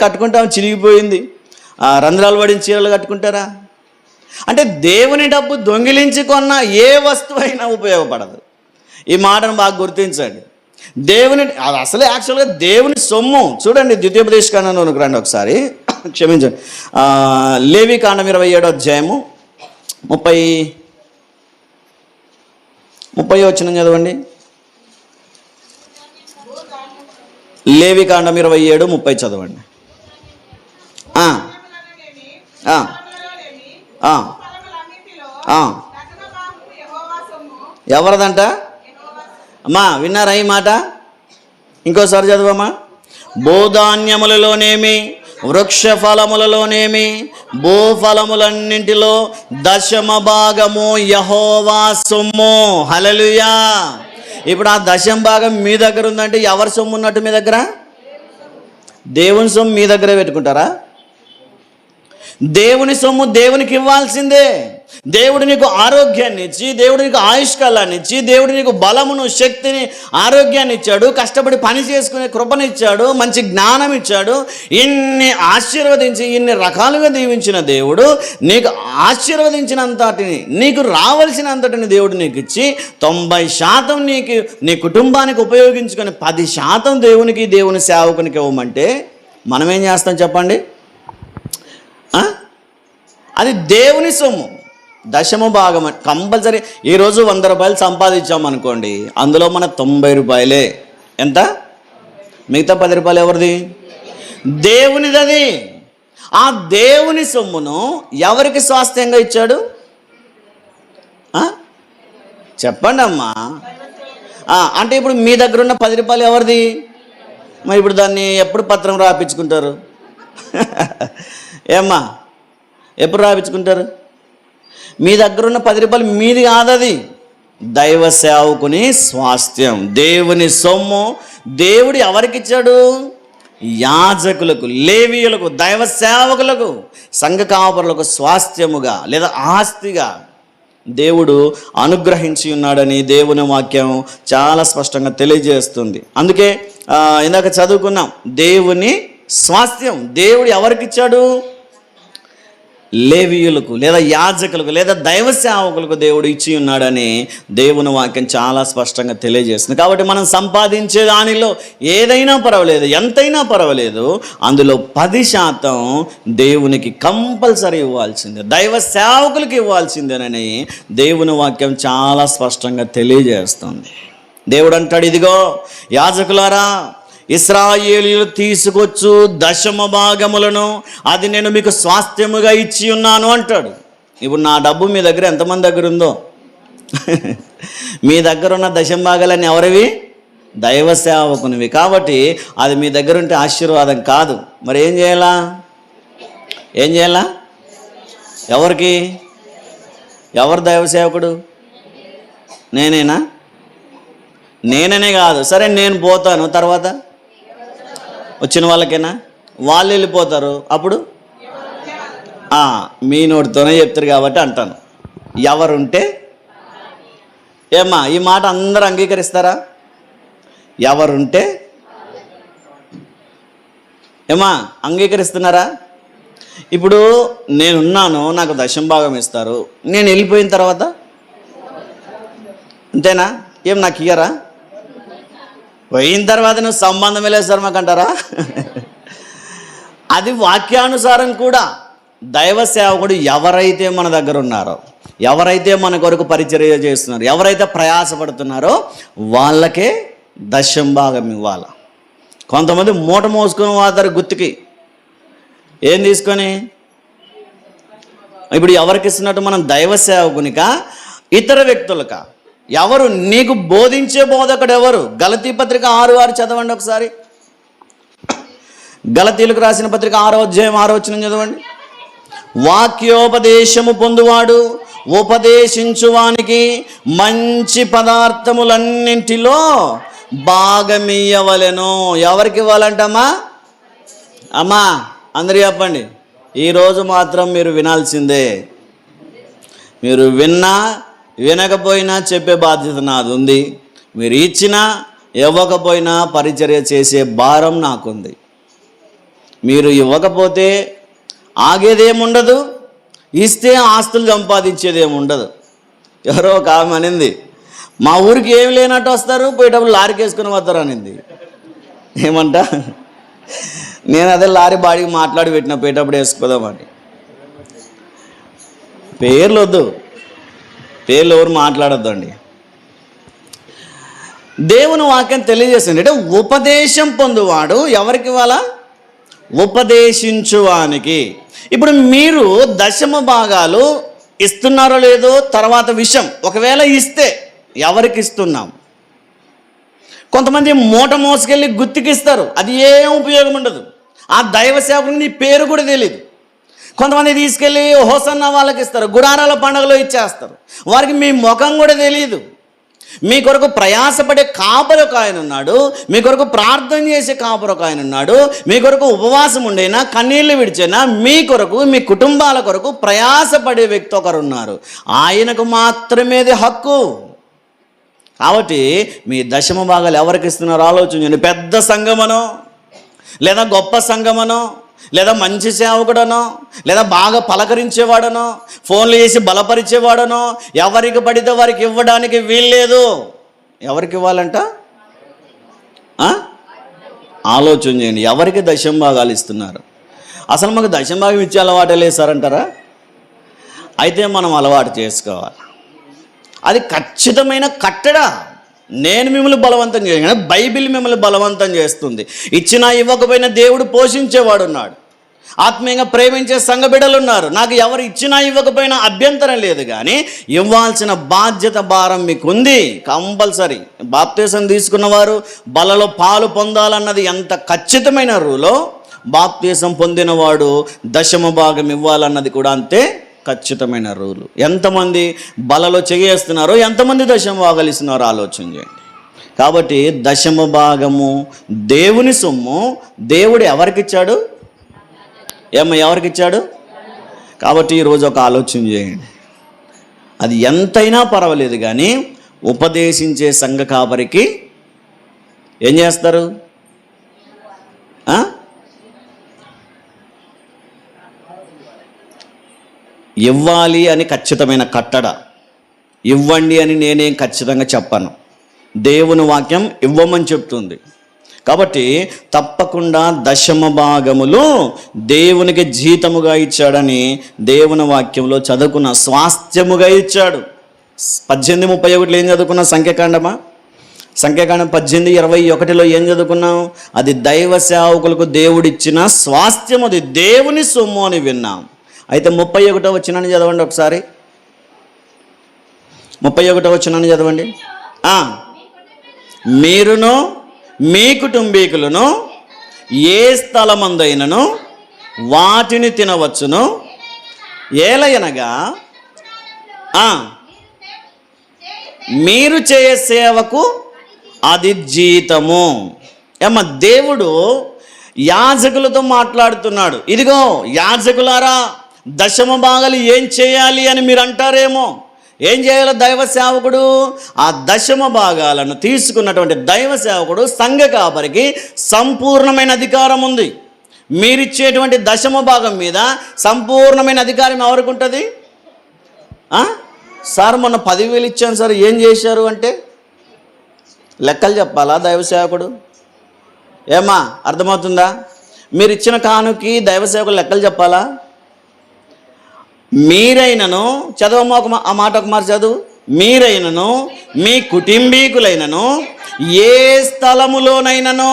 కట్టుకుంటే ఆమె చిరిగిపోయింది. రంధ్రాలు పడిన చీరలు కట్టుకుంటారా? అంటే దేవుని డబ్బు దొంగిలించి కొన్న ఏ వస్తువు అయినా ఉపయోగపడదు. ఈ మాటను బాగా గుర్తించండి. అది అసలే యాక్చువల్గా దేవుని సొమ్ము. చూడండి, ద్వితీయోపదేశకాండంలోకి రండి ఒకసారి, క్షమించండి. లేవికాండం 27వ అధ్యాయము 30 వచనం చదవండి. లేవికాండం 27:30 చదవండి. ఎవరిదంట అమ్మా? విన్నారా ఈ మాట? ఇంకోసారి చదవమ్మా. భూధాన్యములలోనేమి వృక్ష ఫలములలోనేమి భూఫలములన్నింటిలో 10% యెహోవా సొమ్ము. హల్లెలూయా. ఇప్పుడు ఆ 10% మీ దగ్గర ఉందంటే ఎవరి సొమ్ము ఉన్నట్టు మీ దగ్గర? దేవుని సొమ్ము మీ దగ్గరే పెట్టుకుంటారా? దేవుని సొమ్ము దేవునికి ఇవ్వాల్సిందే. దేవుడు నీకు ఆరోగ్యాన్ని ఇచ్చి, దేవుడు నీకు ఆయుష్కాలాన్ని ఇచ్చి, దేవుడు నీకు బలమును, శక్తిని, ఆరోగ్యాన్ని ఇచ్చాడు, కష్టపడి పని చేసుకునే కృపనిచ్చాడు, మంచి జ్ఞానం ఇచ్చాడు. ఇన్ని ఆశీర్వదించి ఇన్ని రకాలుగా దీవించిన దేవుడు నీకు ఆశీర్వదించినంతటిని, నీకు రావాల్సినంతటిని దేవుడు నీకు ఇచ్చి 90% నీకు, నీ కుటుంబానికి ఉపయోగించుకొని 10% దేవునికి, దేవుని సేవకునికి ఇవ్వమంటే మనం ఏం చేస్తాం చెప్పండి? అది దేవుని సొమ్ము. 10% కంపల్సరీ. ఈరోజు 100 రూపాయలు సంపాదించామనుకోండి, అందులో మన 90 రూపాయలే. ఎంత? మిగతా 10 రూపాయలు ఎవరిది? దేవునిది. అది ఆ దేవుని సొమ్మును ఎవరికి స్వాస్థ్యంగా ఇచ్చాడు చెప్పండి అమ్మా. అంటే ఇప్పుడు మీ దగ్గర ఉన్న 10 రూపాయలు ఎవరిది? మరి ఇప్పుడు దాన్ని ఎప్పుడు పత్రం రాపించుకుంటారు? ఏమ్మా, ఎప్పుడు రాపించుకుంటారు? మీ దగ్గర ఉన్న 10 రూపాయలు మీది కాదది, దైవ సేవకుని స్వాస్థ్యం, దేవుని సొమ్ము. దేవుడు ఎవరికి ఇచ్చాడు? యాజకులకు, లేవీయులకు, దైవ సేవకులకు, సంఘ కాపరులకు స్వాస్థ్యముగా లేదా ఆస్తిగా దేవుడు అనుగ్రహించి ఉన్నాడని దేవుని వాక్యం చాలా స్పష్టంగా తెలియజేస్తుంది. అందుకే ఇందాక చదువుకున్నాం, దేవుని స్వాస్థ్యం దేవుడు ఎవరికి ఇచ్చాడు? లేవీయులకు లేదా యాజకులకు లేదా దైవ సేవకులకు దేవుడు ఇచ్చి ఉన్నాడని దేవుని వాక్యం చాలా స్పష్టంగా తెలియజేస్తుంది. కాబట్టి మనం సంపాదించే దానిలో ఏదైనా పర్వాలేదు, ఎంతైనా పర్వాలేదు, అందులో 10% దేవునికి కంపల్సరీ ఇవ్వాల్సిందే, దైవ సేవకులకు ఇవ్వాల్సిందేనని దేవుని వాక్యం చాలా స్పష్టంగా తెలియజేస్తుంది. దేవుడు అంటాడు, ఇదిగో యాజకులారా, ఇశ్రాయేలీయులు తీసుకొచ్చు 10% అది నేను మీకు స్వాస్థ్యముగా ఇచ్చి ఉన్నాను అంటాడు. ఇప్పుడు నా డబ్బు మీ దగ్గర ఎంతమంది దగ్గర ఉందో? మీ దగ్గర ఉన్న 10% ఎవరివి? దైవ సేవకునివి. కాబట్టి అది మీ దగ్గర ఉంటే ఆశీర్వాదం కాదు. మరి ఏం చేయాలా? ఎవరికి? ఎవరు దైవ సేవకుడు? నేనేనా? నేననే కాదు, సరే నేను పోతాను, తర్వాత వచ్చిన వాళ్ళకేనా? వాళ్ళు వెళ్ళిపోతారు, అప్పుడు మీ నోటితోనే చెప్తారు కాబట్టి అంటాను, ఎవరుంటే. ఏమ్మా, ఈ మాట అందరూ అంగీకరిస్తారా? ఎవరుంటే. ఏమ్మా, అంగీకరిస్తున్నారా? ఇప్పుడు నేనున్నాను, నాకు 10% ఇస్తారు, నేను వెళ్ళిపోయిన తర్వాత అంతేనా? ఏం నాకు ఇయ్యరా? పోయిన తర్వాత నువ్వు సంబంధం లేదు సార్ మాకు అంటారా? అది వాక్యానుసారం కూడా దైవ సేవకుడు ఎవరైతే మన దగ్గర ఉన్నారో ఎవరైతే మన కొరకు పరిచర్య చేస్తున్నారో, ఎవరైతే ప్రయాసపడుతున్నారో వాళ్ళకే దశమ భాగం ఇవ్వాలి. కొంతమంది మూట మోసుకొని పోతారు గుత్తికి. ఏం తీసుకొని? ఇప్పుడు ఎవరికి ఇస్తున్నట్టు? మనం దైవ సేవకునిక, ఇతర వ్యక్తులక? ఎవరు? నీకు బోధించే బోధకుడు ఎవరు? గలతీ పత్రిక 6:6 చదవండి ఒకసారి. గలతీలకు రాసిన పత్రిక 6వ అధ్యాయం 6వ వచనం చదవండి. వాక్యోపదేశము పొందువాడు ఉపదేశించువానికి మంచి పదార్థములన్నింటిలో భాగమియ్యవలెను. ఎవరికి ఇవ్వాలంటమ్మా? అమ్మా అందరూ చెప్పండి. ఈరోజు మాత్రం మీరు వినాల్సిందే. మీరు విన్నా వినకపోయినా చెప్పే బాధ్యత నాది ఉంది. మీరు ఇచ్చినా ఇవ్వకపోయినా పరిచర్య చేసే భారం నాకుంది. మీరు ఇవ్వకపోతే ఆగేదేముండదు, ఇస్తే ఆస్తులు సంపాదించేదేముండదు. ఎవరో ఒక ఆమె అనింది, మా ఊరికి ఏమి లేనట్టు వస్తారు, పోయేటప్పుడు లారీకి వేసుకుని వస్తారు అనింది. ఏమంట? నేను అదే లారీ బాడీకి మాట్లాడి పెట్టిన, పోయేటప్పుడు వేసుకోదామని. పేర్లు వద్దు, పేర్లు ఎవరు మాట్లాడొద్దండి. దేవుని వాక్యం తెలియజేస్తుంది. అంటే ఉపదేశం పొందువాడు ఎవరికి ఇవ్వాలా? ఉపదేశించువానికి. ఇప్పుడు మీరు దశమ భాగాలు ఇస్తున్నారో లేదో తర్వాత విషయం. ఒకవేళ ఇస్తే ఎవరికి ఇస్తున్నాం? కొంతమంది మూట మోసుకెళ్ళి గుత్తికిస్తారు, అది ఏం ఉపయోగం ఉండదు. ఆ దైవ సేవకునికి నీ పేరు కూడా తెలియదు. కొంతమంది తీసుకెళ్ళి హోసన్న వాళ్ళకి ఇస్తారు, గుడారాల పండుగలో ఇచ్చేస్తారు, వారికి మీ ముఖం కూడా తెలియదు. మీ కొరకు ప్రయాసపడే కాపరి ఒక ఆయన ఉన్నాడు, మీ కొరకు ప్రార్థన చేసే కాపరి ఒక ఆయన ఉన్నాడు, మీ కొరకు ఉపవాసం ఉండైనా కన్నీళ్లు విడిచైనా మీ కొరకు మీ కుటుంబాల కొరకు ప్రయాసపడే వ్యక్తి ఒకరు ఉన్నారు. ఆయనకు మాత్రమే హక్కు. కాబట్టి మీ దశమ భాగాలు ఎవరికి ఇస్తున్నారో ఆలోచించండి. పెద్ద సంఘమనో, లేదా గొప్ప సంఘమనో, లేదా మంచి సేవకుడనో, లేదా బాగా పలకరించేవాడనో, ఫోన్లు చేసి బలపరిచేవాడనో, ఎవరికి పడితే వారికి ఇవ్వడానికి వీల్లేదు. ఎవరికి ఇవ్వాలంట? ఆలోచన చేయండి. ఎవరికి దశమ భాగాలు ఇస్తున్నారు? అసలు మాకు దశమ భాగం ఇచ్చే అలవాటే లేదు సార్ అంటారా? అయితే మనం అలవాటు చేసుకోవాలి. అది ఖచ్చితమైన కట్టడ. నేను మిమ్మల్ని బలవంతం చేయను, బైబిల్ మిమ్మల్ని బలవంతం చేస్తుంది. ఇచ్చినా ఇవ్వకపోయినా దేవుడు పోషించేవాడు ఉన్నాడు. ఆత్మీయంగా ప్రేమించే సంఘ బిడ్డలు ఉన్నారు. నాకు ఎవరు ఇచ్చినా ఇవ్వకపోయినా అభ్యంతరం లేదు, కానీ ఇవ్వాల్సిన బాధ్యత భారం మీకు ఉంది. కంపల్సరీ. బాప్తీసం తీసుకున్నవారు బలలో పాలు పొందాలన్నది ఎంత ఖచ్చితమైన రూలో, బాప్తీసం పొందినవాడు దశమ భాగం ఇవ్వాలన్నది కూడా అంతే ఖచ్చితమైన రూలు. ఎంతమంది బలలో చేస్తున్నారో, ఎంతమంది దశమ భాగాలు ఇస్తున్నారో ఆలోచన చేయండి. కాబట్టి దశమ భాగము దేవుని సొమ్ము. దేవుడు ఎవరికిచ్చాడు? ఎవరికిచ్చాడు? కాబట్టి ఈరోజు ఒక ఆలోచన చేయండి. అది ఎంతైనా పర్వాలేదు, కానీ ఉపదేశించే సంఘ కాపరికి ఏం చేస్తారు? ఇవ్వాలి అని ఖచ్చితమైన కట్టడ. ఇవ్వండి అని నేనేం ఖచ్చితంగా చెప్పను. దేవుని వాక్యం ఇవ్వమని చెప్తుంది. కాబట్టి తప్పకుండా దశమ భాగములు దేవునికి జీతముగా ఇచ్చాడని దేవుని వాక్యంలో చదువుకున్న. స్వాస్థ్యముగా ఇచ్చాడు. 18:31 ఏం చదువుకున్నా? సంఖ్యాకాండమా? సంఖ్యాకాండం 18:21 ఏం చదువుకున్నాం? అది దైవ సేవకులకు దేవుడిచ్చిన స్వాస్థ్యం, అది దేవుని సొమ్ము అని విన్నాం. అయితే 31వ వచనాన్ని చదవండి ఒకసారి. 31వ వచనాన్ని చదవండి. మీరును మీ కుటుంబీకులను ఏ స్థలమందైనను వాటిని తినవచ్చును, ఏలయనగా మీరు చేయ సేవకు అది జీతము. దేవుడు యాజకులతో మాట్లాడుతున్నాడు. ఇదిగో యాజకులారా, దశమ భాగాలు ఏం చేయాలి అని మీరు అంటారేమో. ఏం చేయాలో దైవ సేవకుడు? ఆ దశమ భాగాలను తీసుకున్నటువంటి దైవ సేవకుడు సంఘ కాపరికి సంపూర్ణమైన అధికారం ఉంది. మీరిచ్చేటువంటి దశమ భాగం మీద సంపూర్ణమైన అధికారం ఎవరికి ఉంటుంది? సార్ మొన్న 10,000 ఇచ్చాను సార్, ఏం చేశారు అంటే లెక్కలు చెప్పాలా దైవ సేవకుడు? ఏమా అర్థమవుతుందా? మీరు ఇచ్చిన కానుకి దైవ సేవకుడు లెక్కలు చెప్పాలా? మీరైనను, చదవమ్మా ఆ మాట ఒక మాట చదువు. మీరైనను మీ కుటుంబీకులైనను ఏ స్థలములోనైనను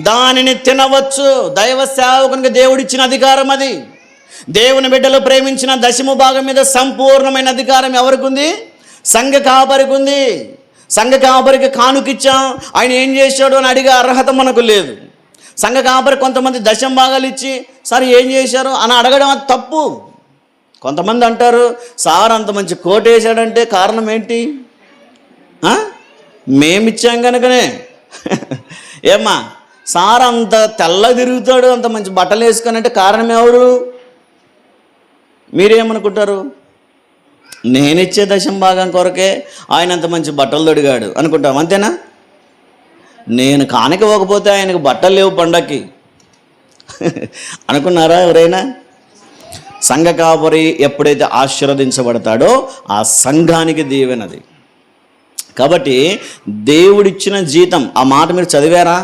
దానిని తినవచ్చు. దైవ సేవకునికి దేవుడిచ్చిన అధికారం అది. దేవుని బిడ్డలు ప్రేమించిన దశమ భాగం మీద సంపూర్ణమైన అధికారం ఎవరికి ఉంది? సంఘ కాపరికి ఉంది. సంఘ కాపరికి కానుకిచ్చాం, ఆయన ఏం చేశాడు అని అడిగే అర్హత మనకు లేదు. సంఘ కాపరి కొంతమంది దశమ భాగాలు ఇచ్చి సార్ ఏం చేశారు అని అడగడం అది తప్పు. కొంతమంది అంటారు సార్ అంత మంచి కోట్ వేసాడంటే కారణం ఏంటి? మేమిచ్చాం కనుకనే. ఏమ్మా సార్ అంత తెల్ల తిరుగుతాడు, అంత మంచి బట్టలు వేసుకొని అంటే కారణం ఎవరు? మీరేమనుకుంటారు? నేనిచ్చే దశమ భాగం కొరకే ఆయన అంత మంచి బట్టలు తొడిగాడు అనుకుంటాం, అంతేనా? నేను కానుక ఇవ్వకపోతే ఆయనకు బట్టలు లేవు పండక్కి అనుకున్నారా ఎవరైనా? సంఘ కాపరి ఎప్పుడైతే ఆశీర్వదించబడతాడో ఆ సంఘానికి దీవెనది. కాబట్టి దేవుడిచ్చిన జీతం, ఆ మాట మీరు చదివారా?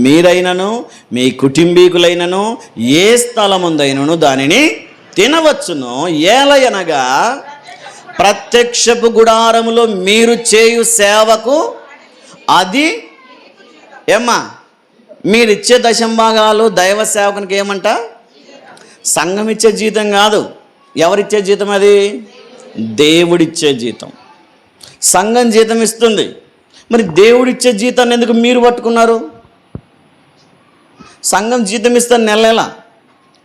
మీరైనను మీ కుటుంబీకులైనను ఏ స్థలముందైనను దానిని తినవచ్చును. ఏలయనగా ప్రత్యక్షపు గుడారములో మీరు చేయు సేవకు అది ఏమ్మా మీరిచ్చే దశమ భాగాలు దైవ సేవకునికి ఏమంట? సంఘం ఇచ్చే జీతం కాదు. ఎవరిచ్చే జీతం అది? దేవుడిచ్చే జీతం. సంఘం జీతం ఇస్తుంది, మరి దేవుడిచ్చే జీతాన్ని ఎందుకు మీరు పట్టుకున్నారు? సంఘం జీతం ఇస్తాను నెల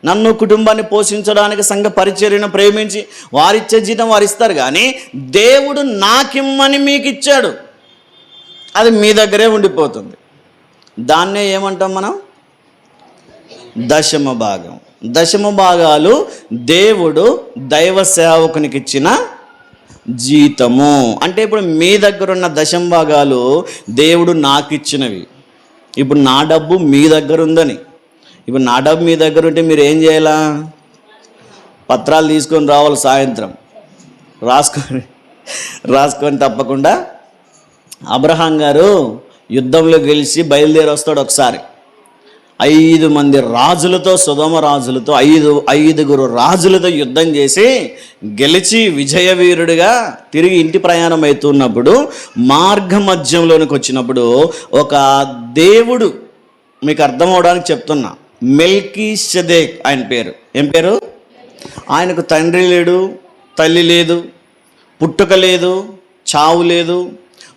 నన్ను కుటుంబాన్ని పోషించడానికి సంఘ పరిచర్యను ప్రేమించి వారిచ్చే జీతం వారు ఇస్తారు, కానీ దేవుడు నాకిమ్మని మీకు ఇచ్చాడు, అది మీ దగ్గరే ఉండిపోతుంది. దాన్నే ఏమంటాం మనం? దశమ భాగం. దశమ భాగాలు దేవుడు దైవ సేవకునికి ఇచ్చిన జీతము. అంటే ఇప్పుడు మీ దగ్గర ఉన్న దశమ భాగాలు దేవుడు నాకు ఇచ్చినవి. ఇప్పుడు నా డబ్బు మీ దగ్గర ఉందని, ఇప్పుడు నా డబ్బు మీ దగ్గర ఉంటే మీరు ఏం చేయాలా? పత్రాలు తీసుకొని రావాలి, సాయంత్రం రాసుకొని తప్పకుండా. అబ్రహాం గారు యుద్ధంలో గెలిచి బయలుదేరి వస్తాడు. ఒకసారి 5 మంది రాజులతో, సొదొమ రాజులతో, ఐదుగురు రాజులతో యుద్ధం చేసి గెలిచి విజయవీరుడిగా తిరిగి ఇంటి ప్రయాణం అవుతున్నప్పుడు మార్గ మధ్యంలోనికి వచ్చినప్పుడు ఒక దేవుడు, మీకు అర్థం అవడానికి చెప్తున్నా, మెల్కీసెదెక్ ఆయన పేరు. ఏం పేరు? ఆయనకు తండ్రి లేడు, తల్లి లేదు, పుట్టుక లేదు, చావు లేదు,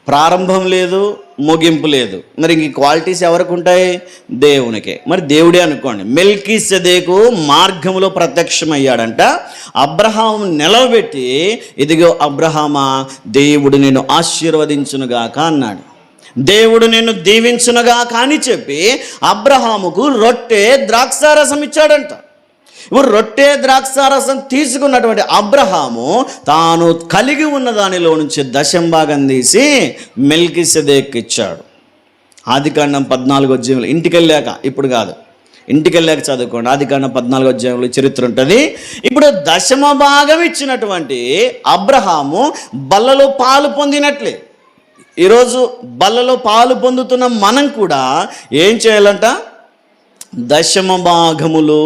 ప్రారంభం లేదు, ముగింపు లేదు. మరి ఇంక క్వాలిటీస్ ఎవరికి ఉంటాయి? దేవునికే. మరి దేవుడే అనుకోండి. మెల్కీసెదెకు మార్గంలో ప్రత్యక్షమయ్యాడంట. అబ్రహాము నిలవబెట్టి, ఇదిగో అబ్రహామా, దేవుడు నిన్ను ఆశీర్వదించునుగాక అన్నాడు. దేవుడు నిన్ను దీవించునుగాక అని చెప్పి అబ్రహాముకు రొట్టె ద్రాక్షారసం ఇచ్చాడంట. ఇప్పుడు రొట్టె ద్రాక్షారసం తీసుకున్నటువంటి అబ్రహాము తాను కలిగి ఉన్న దానిలో నుంచి దశమ భాగం తీసి మెల్కీసెదెకు ఇచ్చాడు. ఆదికాండం 14వ అధ్యాయంలో, ఇంటికి వెళ్ళాక, ఇప్పుడు కాదు, ఇంటికి వెళ్ళాక చదువుకోండి. ఆదికాండం 14వ అధ్యాయంలో చరిత్ర ఉంటుంది. ఇప్పుడు దశమ భాగం ఇచ్చినటువంటి అబ్రహాము బల్లలో పాలు పొందినట్లే ఈరోజు బల్లలో పాలు పొందుతున్న మనం కూడా ఏం చేయాలంట? దశమ భాగములు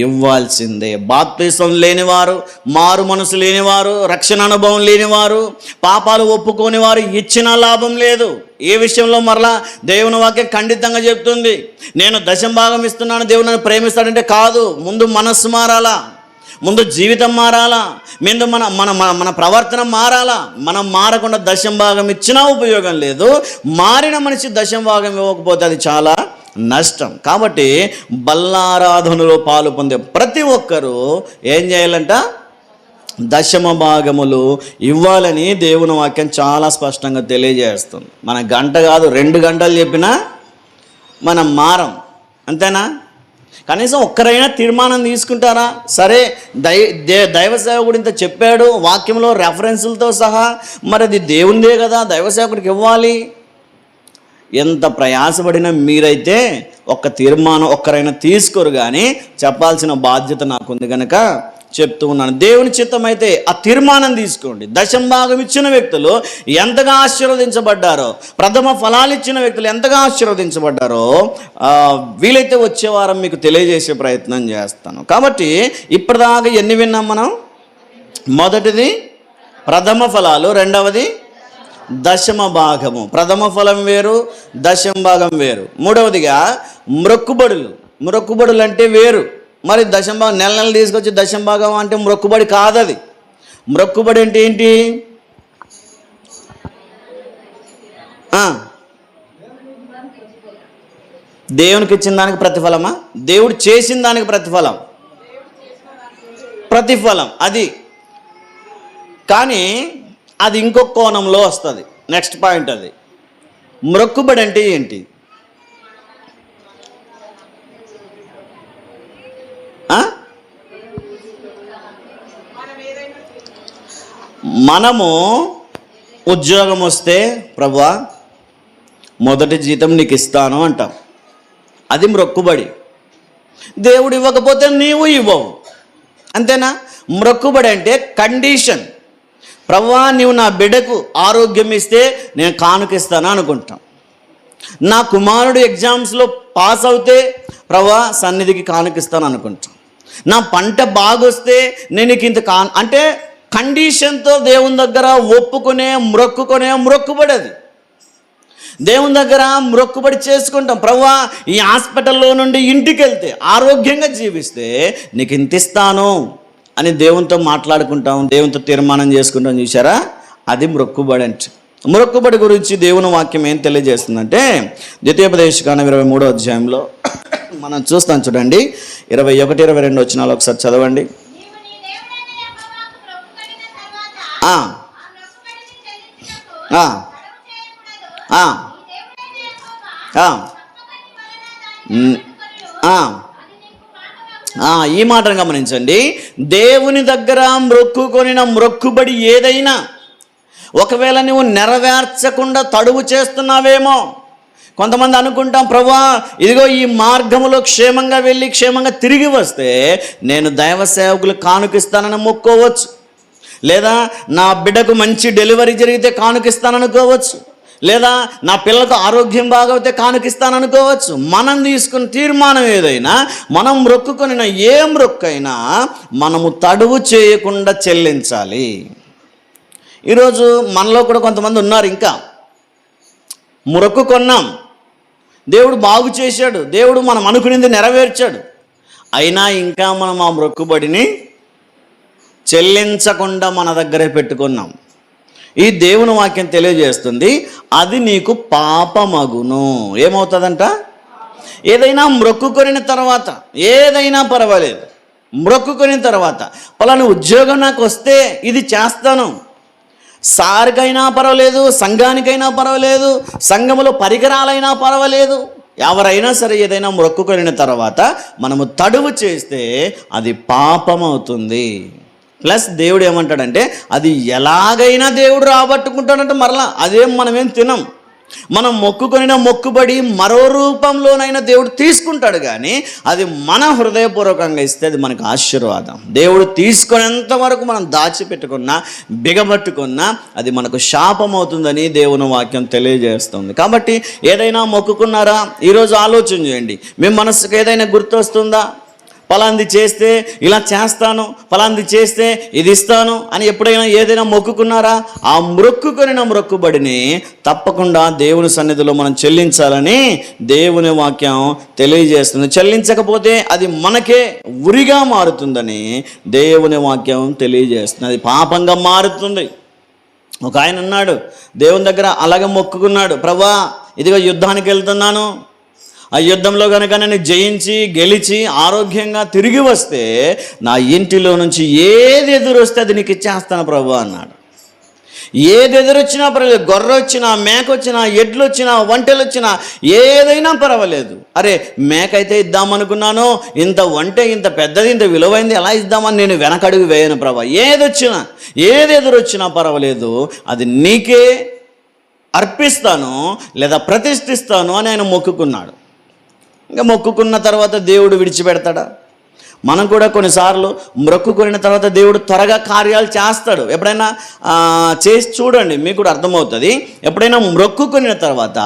ఇవ్వాల్సిందే. బాప్తిసం లేనివారు, మారు మనసు లేనివారు, రక్షణ అనుభవం లేనివారు, పాపాలు ఒప్పుకోని వారు ఇచ్చిన లాభం లేదు. ఏ విషయంలో మరలా దేవుని వాక్యం ఖండితంగా చెప్తుంది. నేను దశమ భాగం ఇస్తున్నాను, దేవుడు నన్ను ప్రేమిస్తాడంటే కాదు. ముందు మనస్సు మారాలా, ముందు జీవితం మారాలా, ముందు మన ప్రవర్తన మారాలా. మనం మారకుండా దశమ భాగం ఇచ్చినా ఉపయోగం లేదు. మారిన మనిషి దశమ భాగం ఇవ్వకపోతే అది చాలా నష్టం. కాబట్టి బల్లారాధనలో పాలు పొందే ప్రతి ఒక్కరూ ఏం చేయాలంట? దశమ భాగములు ఇవ్వాలని దేవుని వాక్యం చాలా స్పష్టంగా తెలియజేస్తుంది. మన గంట కాదు, 2 గంటలు చెప్పినా మనం మారం, అంతేనా? కనీసం ఒక్కరైనా తీర్మానం తీసుకుంటారా? సరే, దైవ సేవకుడు ఇంత చెప్పాడు వాక్యంలో రెఫరెన్సులతో సహా, మరి అది దేవునిదే కదా, దైవ సేవకుడికి ఇవ్వాలి. ఎంత ప్రయాసపడినా మీరైతే ఒక్క తీర్మానం ఒక్కరైనా తీసుకోరు, కానీ చెప్పాల్సిన బాధ్యత నాకుంది కనుక చెప్తూ ఉన్నాను. దేవుని చిత్తం అయితే ఆ తీర్మానం తీసుకోండి. దశమ భాగం ఇచ్చిన వ్యక్తులు ఎంతగా ఆశీర్వదించబడ్డారో, ప్రథమ ఫలాలు ఇచ్చిన వ్యక్తులు ఎంతగా ఆశీర్వదించబడ్డారో వీలైతే వచ్చే వారం మీకు తెలియజేసే ప్రయత్నం చేస్తాను. కాబట్టి ఇప్పటిదాకా ఎన్ని విన్నాం మనం? మొదటిది ప్రథమ ఫలాలు, రెండవది దశమ భాగము. ప్రథమ ఫలం వేరు, దశమ భాగం వేరు. మూడవదిగా మ్రొక్కుబడులు. మ్రొక్కుబడులు అంటే వేరు. మరి దశమ భాగం నెల నెలలు తీసుకొచ్చి దశమ భాగం అంటే మ్రొక్కుబడి కాదు. అది మ్రొక్కుబడి అంటే ఏంటి? దేవునికి ఇచ్చిన దానికి ప్రతిఫలమా? దేవుడు చేసిన దానికి ప్రతిఫలం అది. కానీ అది ఇంకొక కోణంలో వస్తుంది. నెక్స్ట్ పాయింట్ అది. మ్రొక్కుబడి అంటే ఏంటి? మనము ఉద్యోగం వస్తే ప్రభువా మొదటి జీతం నీకు ఇస్తాను అంటాం. అది మ్రొక్కుబడి. దేవుడు ఇవ్వకపోతే నీవు ఇవ్వవు, అంతేనా? మ్రొక్కుబడి అంటే కండిషన్. ప్రభువా నీవు నా బిడ్డకు ఆరోగ్యం ఇస్తే నేను కానుకిస్తాను అనుకుంటాం. నా కుమారుడు ఎగ్జామ్స్లో పాస్ అవుతే ప్రభువా సన్నిధికి కానుకిస్తాను అనుకుంటాం. నా పంట బాగొస్తే నేను నీకు ఇంత అంటే కండిషన్తో దేవుని దగ్గర ఒప్పుకునే మ్రొక్కుబడి. అది దేవుని దగ్గర మ్రొక్కుబడి చేసుకుంటాం. ప్రభువా ఈ హాస్పిటల్లో నుండి ఇంటికి వెళ్తే ఆరోగ్యంగా జీవిస్తే నీకు ఇంత ఇస్తాను అని దేవునితో మాట్లాడుకుంటాం, దేవునితో తీర్మానం చేసుకుంటాం. చూసారా? అది మ్రొక్కుబడి అంటే. మ్రొక్కుబడి గురించి దేవుని వాక్యం ఏం తెలియజేస్తుందంటే ద్వితీయోపదేశకాండం 23వ అధ్యాయంలో మనం చూస్తాం. చూడండి 21, 22 వచనాలు ఒకసారి చదవండి. ఈ మాటను గమనించండి. దేవుని దగ్గర మ్రొక్కుకొనిన మ్రొక్కుబడి ఏదైనా ఒకవేళ నువ్వు నెరవేర్చకుండా తడువు చేస్తున్నావేమో. కొంతమంది అనుకుంటాం, ప్రభువా ఇదిగో ఈ మార్గములో క్షేమంగా వెళ్ళి క్షేమంగా తిరిగి వస్తే నేను దైవ సేవకులు కానుకిస్తానని మొక్కోవచ్చు, లేదా నా బిడ్డకు మంచి డెలివరీ జరిగితే కానుకిస్తాననుకోవచ్చు, లేదా నా పిల్లలకు ఆరోగ్యం బాగైతే కానుకిస్తాననుకోవచ్చు. మనం తీసుకున్న తీర్మానం ఏదైనా, మనం మ్రొక్కుకొనిన ఏ మ్రొక్కైనా మనము తడువు చేయకుండా చెల్లించాలి. ఈరోజు మనలో కూడా కొంతమంది ఉన్నారు, ఇంకా మ్రొక్కుకొన్నాం, దేవుడు బాగు చేశాడు, దేవుడు మనం అనుకునేది నెరవేర్చాడు, అయినా ఇంకా మనం ఆ మ్రొక్కుబడిని చెల్లించకుండా మన దగ్గరే పెట్టుకున్నాం. ఈ దేవుని వాక్యం తెలియజేస్తుంది, అది నీకు పాపమగును. ఏమవుతుందంట? ఏదైనా మ్రొక్కుకొనిన తర్వాత, ఏదైనా పర్వాలేదు, మ్రొక్కుకొనిన తర్వాత పలానా ఉద్యోగం నాకు వస్తే ఇది చేస్తాను, సార్కైనా పర్వాలేదు, సంఘానికైనా పర్వాలేదు, సంఘములో పరికరాలైనా పర్వాలేదు, ఎవరైనా సరే ఏదైనా మ్రొక్కుకొనిన తర్వాత మనము తడువు చేస్తే అది పాపం అవుతుంది. ప్లస్ దేవుడు ఏమంటాడంటే అది ఎలాగైనా దేవుడు రాబట్టుకుంటాడంటే మరలా అదేం మనమేం తినం. మనం మొక్కుకొనిన మొక్కుబడి మరో రూపంలోనైనా దేవుడు తీసుకుంటాడు, కానీ అది మన హృదయపూర్వకంగా ఇస్తే అది మనకు ఆశీర్వాదం. దేవుడు తీసుకునేంత వరకు మనం దాచిపెట్టుకున్నా, బిగబట్టుకున్నా అది మనకు శాపం అవుతుందని దేవుని వాక్యం తెలియజేస్తుంది. కాబట్టి ఏదైనా మొక్కుకున్నారా? ఈరోజు ఆలోచన చేయండి. మీ మనసుకు ఏదైనా గుర్తొస్తుందా? పలాంది చేస్తే ఇలా చేస్తాను, పలాంది చేస్తే ఇది ఇస్తాను అని ఎప్పుడైనా ఏదైనా మొక్కుకున్నారా? ఆ మ్రొక్కుకొనిన మ్రొక్కుబడిని తప్పకుండా దేవుని సన్నిధిలో మనం చెల్లించాలని దేవుని వాక్యం తెలియజేస్తుంది. చెల్లించకపోతే అది మనకే ఉరిగా మారుతుందని దేవుని వాక్యం తెలియజేస్తుంది. అది పాపంగా మారుతుంది. ఒక ఆయన ఉన్నాడు, దేవుని దగ్గర అలాగే మొక్కుకున్నాడు, ప్రభువా ఇదిగో యుద్ధానికి వెళ్తున్నాను, ఆ యుద్ధంలో కనుక నేను జయించి గెలిచి ఆరోగ్యంగా తిరిగి వస్తే నా ఇంటిలో నుంచి ఏది ఎదురొస్తే అది నీకు ఇచ్చేస్తాను ప్రభు అన్నాడు. ఏది ఎదురొచ్చినా పర్వాలేదు, గొర్రె వచ్చినా, మేక వచ్చినా, ఎడ్లు వచ్చినా, ఒంటెలు వచ్చినా, ఏదైనా పర్వాలేదు. అరే మేక అయితే ఇద్దామనుకున్నాను, ఇంత ఒంటె ఇంత పెద్దది ఇంత విలువైంది ఎలా ఇద్దామని నేను వెనకడుగు వేయను ప్రభు. ఏదొచ్చినా ఏది ఎదురొచ్చినా పర్వాలేదు, అది నీకే అర్పిస్తాను లేదా ప్రతిష్ఠిస్తాను అని ఆయన మొక్కుకున్నాడు. ఇంకా మొక్కుకున్న తర్వాత దేవుడు విడిచిపెడతాడా? మనం కూడా కొన్నిసార్లు మొక్కుకున్న తర్వాత దేవుడు త్వరగా కార్యాలు చేస్తాడు. ఎప్పుడైనా చేసి చూడండి, మీకు కూడా అర్థమవుతుంది. ఎప్పుడైనా మొక్కుకున్న తర్వాత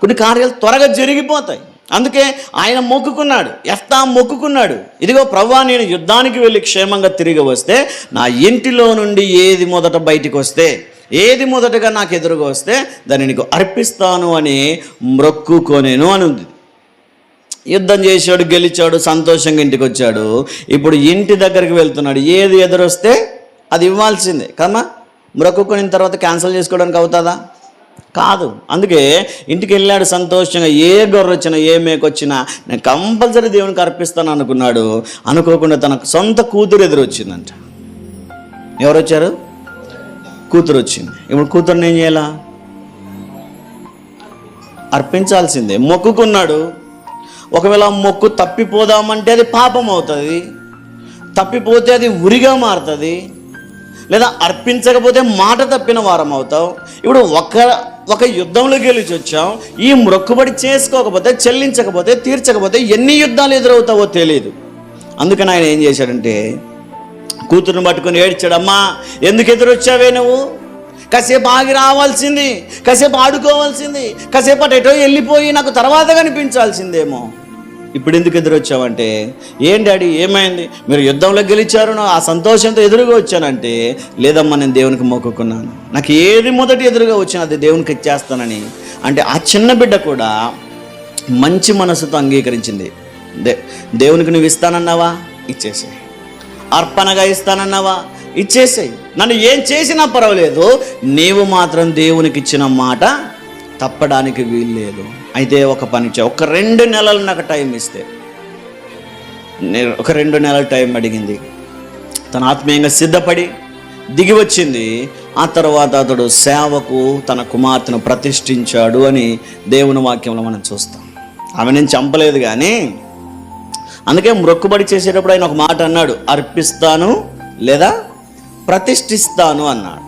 కొన్ని కార్యాలు త్వరగా జరిగిపోతాయి. అందుకే ఆయన మొక్కుకున్నాడు, యెఫ్తా మొక్కుకున్నాడు, ఇదిగో ప్రభువా నేను యుద్ధానికి వెళ్ళి క్షేమంగా తిరిగి వస్తే నా ఇంటిలో నుండి ఏది మొదట బయటికి వస్తే, ఏది మొదటగా నాకు ఎదురుగా వస్తే దాన్ని నీకు అర్పిస్తాను అని మొక్కుకొనేను అని ఉంది. యుద్ధం చేశాడు, గెలిచాడు, సంతోషంగా ఇంటికి వచ్చాడు. ఇప్పుడు ఇంటి దగ్గరికి వెళ్తున్నాడు, ఏది ఎదురొస్తే అది ఇవ్వాల్సిందే కమ్మా. మొక్కుకొనిన తర్వాత క్యాన్సిల్ చేసుకోవడానికి అవుతుందా? కాదు. అందుకే ఇంటికి వెళ్ళాడు సంతోషంగా, ఏ గొర్రె వచ్చినా ఏ మేకొచ్చినా నేను కంపల్సరీ దేవునికి అర్పిస్తాను అనుకున్నాడు. అనుకోకుండా తన సొంత కూతురు ఎదురొచ్చిందంట. ఎవరు వచ్చారు? కూతురు వచ్చింది. ఇప్పుడు కూతురుని ఏం చేయాలా? అర్పించాల్సిందే. మొక్కుకున్నాడు. ఒకవేళ మొక్కు తప్పిపోదామంటే అది పాపం అవుతుంది, తప్పిపోతే అది ఉరిగా మారుతుంది, లేదా అర్పించకపోతే మాట తప్పిన వారం అవుతావు. ఇప్పుడు ఒక యుద్ధంలో గెలిచి వచ్చాం, ఈ మొక్కుబడి చేసుకోకపోతే, చెల్లించకపోతే, తీర్చకపోతే ఎన్ని యుద్ధాలు ఎదురవుతావో తెలియదు. అందుకని ఆయన ఏం చేశాడంటే కూతురుని పట్టుకుని ఏడ్చాడు. అమ్మా ఎందుకు ఎదురొచ్చావే నువ్వు? కాసేపు ఆగి రావాల్సింది, కాసేపు ఆడుకోవాల్సింది, కాసేపు అటు ఎటో వెళ్ళిపోయి నాకు తర్వాత కనిపించాల్సిందేమో. ఇప్పుడు ఎందుకు ఎదురొచ్చావంటే, ఏం డాడీ ఏమైంది? మీరు యుద్ధంలో గెలిచారు, ఆ సంతోషంతో ఎదురుగా వచ్చానంటే, లేదమ్మా నేను దేవునికి మొక్కుకున్నాను, నాకు ఏది మొదటి ఎదురుగా వచ్చినా అది దేవునికి ఇచ్చేస్తానని. అంటే ఆ చిన్న బిడ్డ కూడా మంచి మనసుతో అంగీకరించింది. దేవునికి నువ్వు ఇస్తానన్నావా? ఇచ్చేసేయి. అర్పణగా ఇస్తానన్నావా? ఇచ్చేసేయి. నన్ను ఏం చేసినా పర్వాలేదు, నీవు మాత్రం దేవునికి ఇచ్చిన మాట తప్పడానికి వీల్లేదు. అయితే ఒక పని చే, ఒక 2 నెలలు నాకు టైం ఇస్తే. ఒక 2 నెలల టైం అడిగింది. తను ఆత్మీయంగా సిద్ధపడి దిగి వచ్చింది. ఆ తర్వాత అతడు సేవకు తన కుమార్తెను ప్రతిష్ఠించాడు అని దేవుని వాక్యంలో మనం చూస్తాం. ఆమె నేను చంపలేదు కానీ, అందుకే మొక్కుబడి చేసేటప్పుడు ఆయన ఒక మాట అన్నాడు, అర్పిస్తాను లేదా ప్రతిష్ఠిస్తాను అన్నాడు.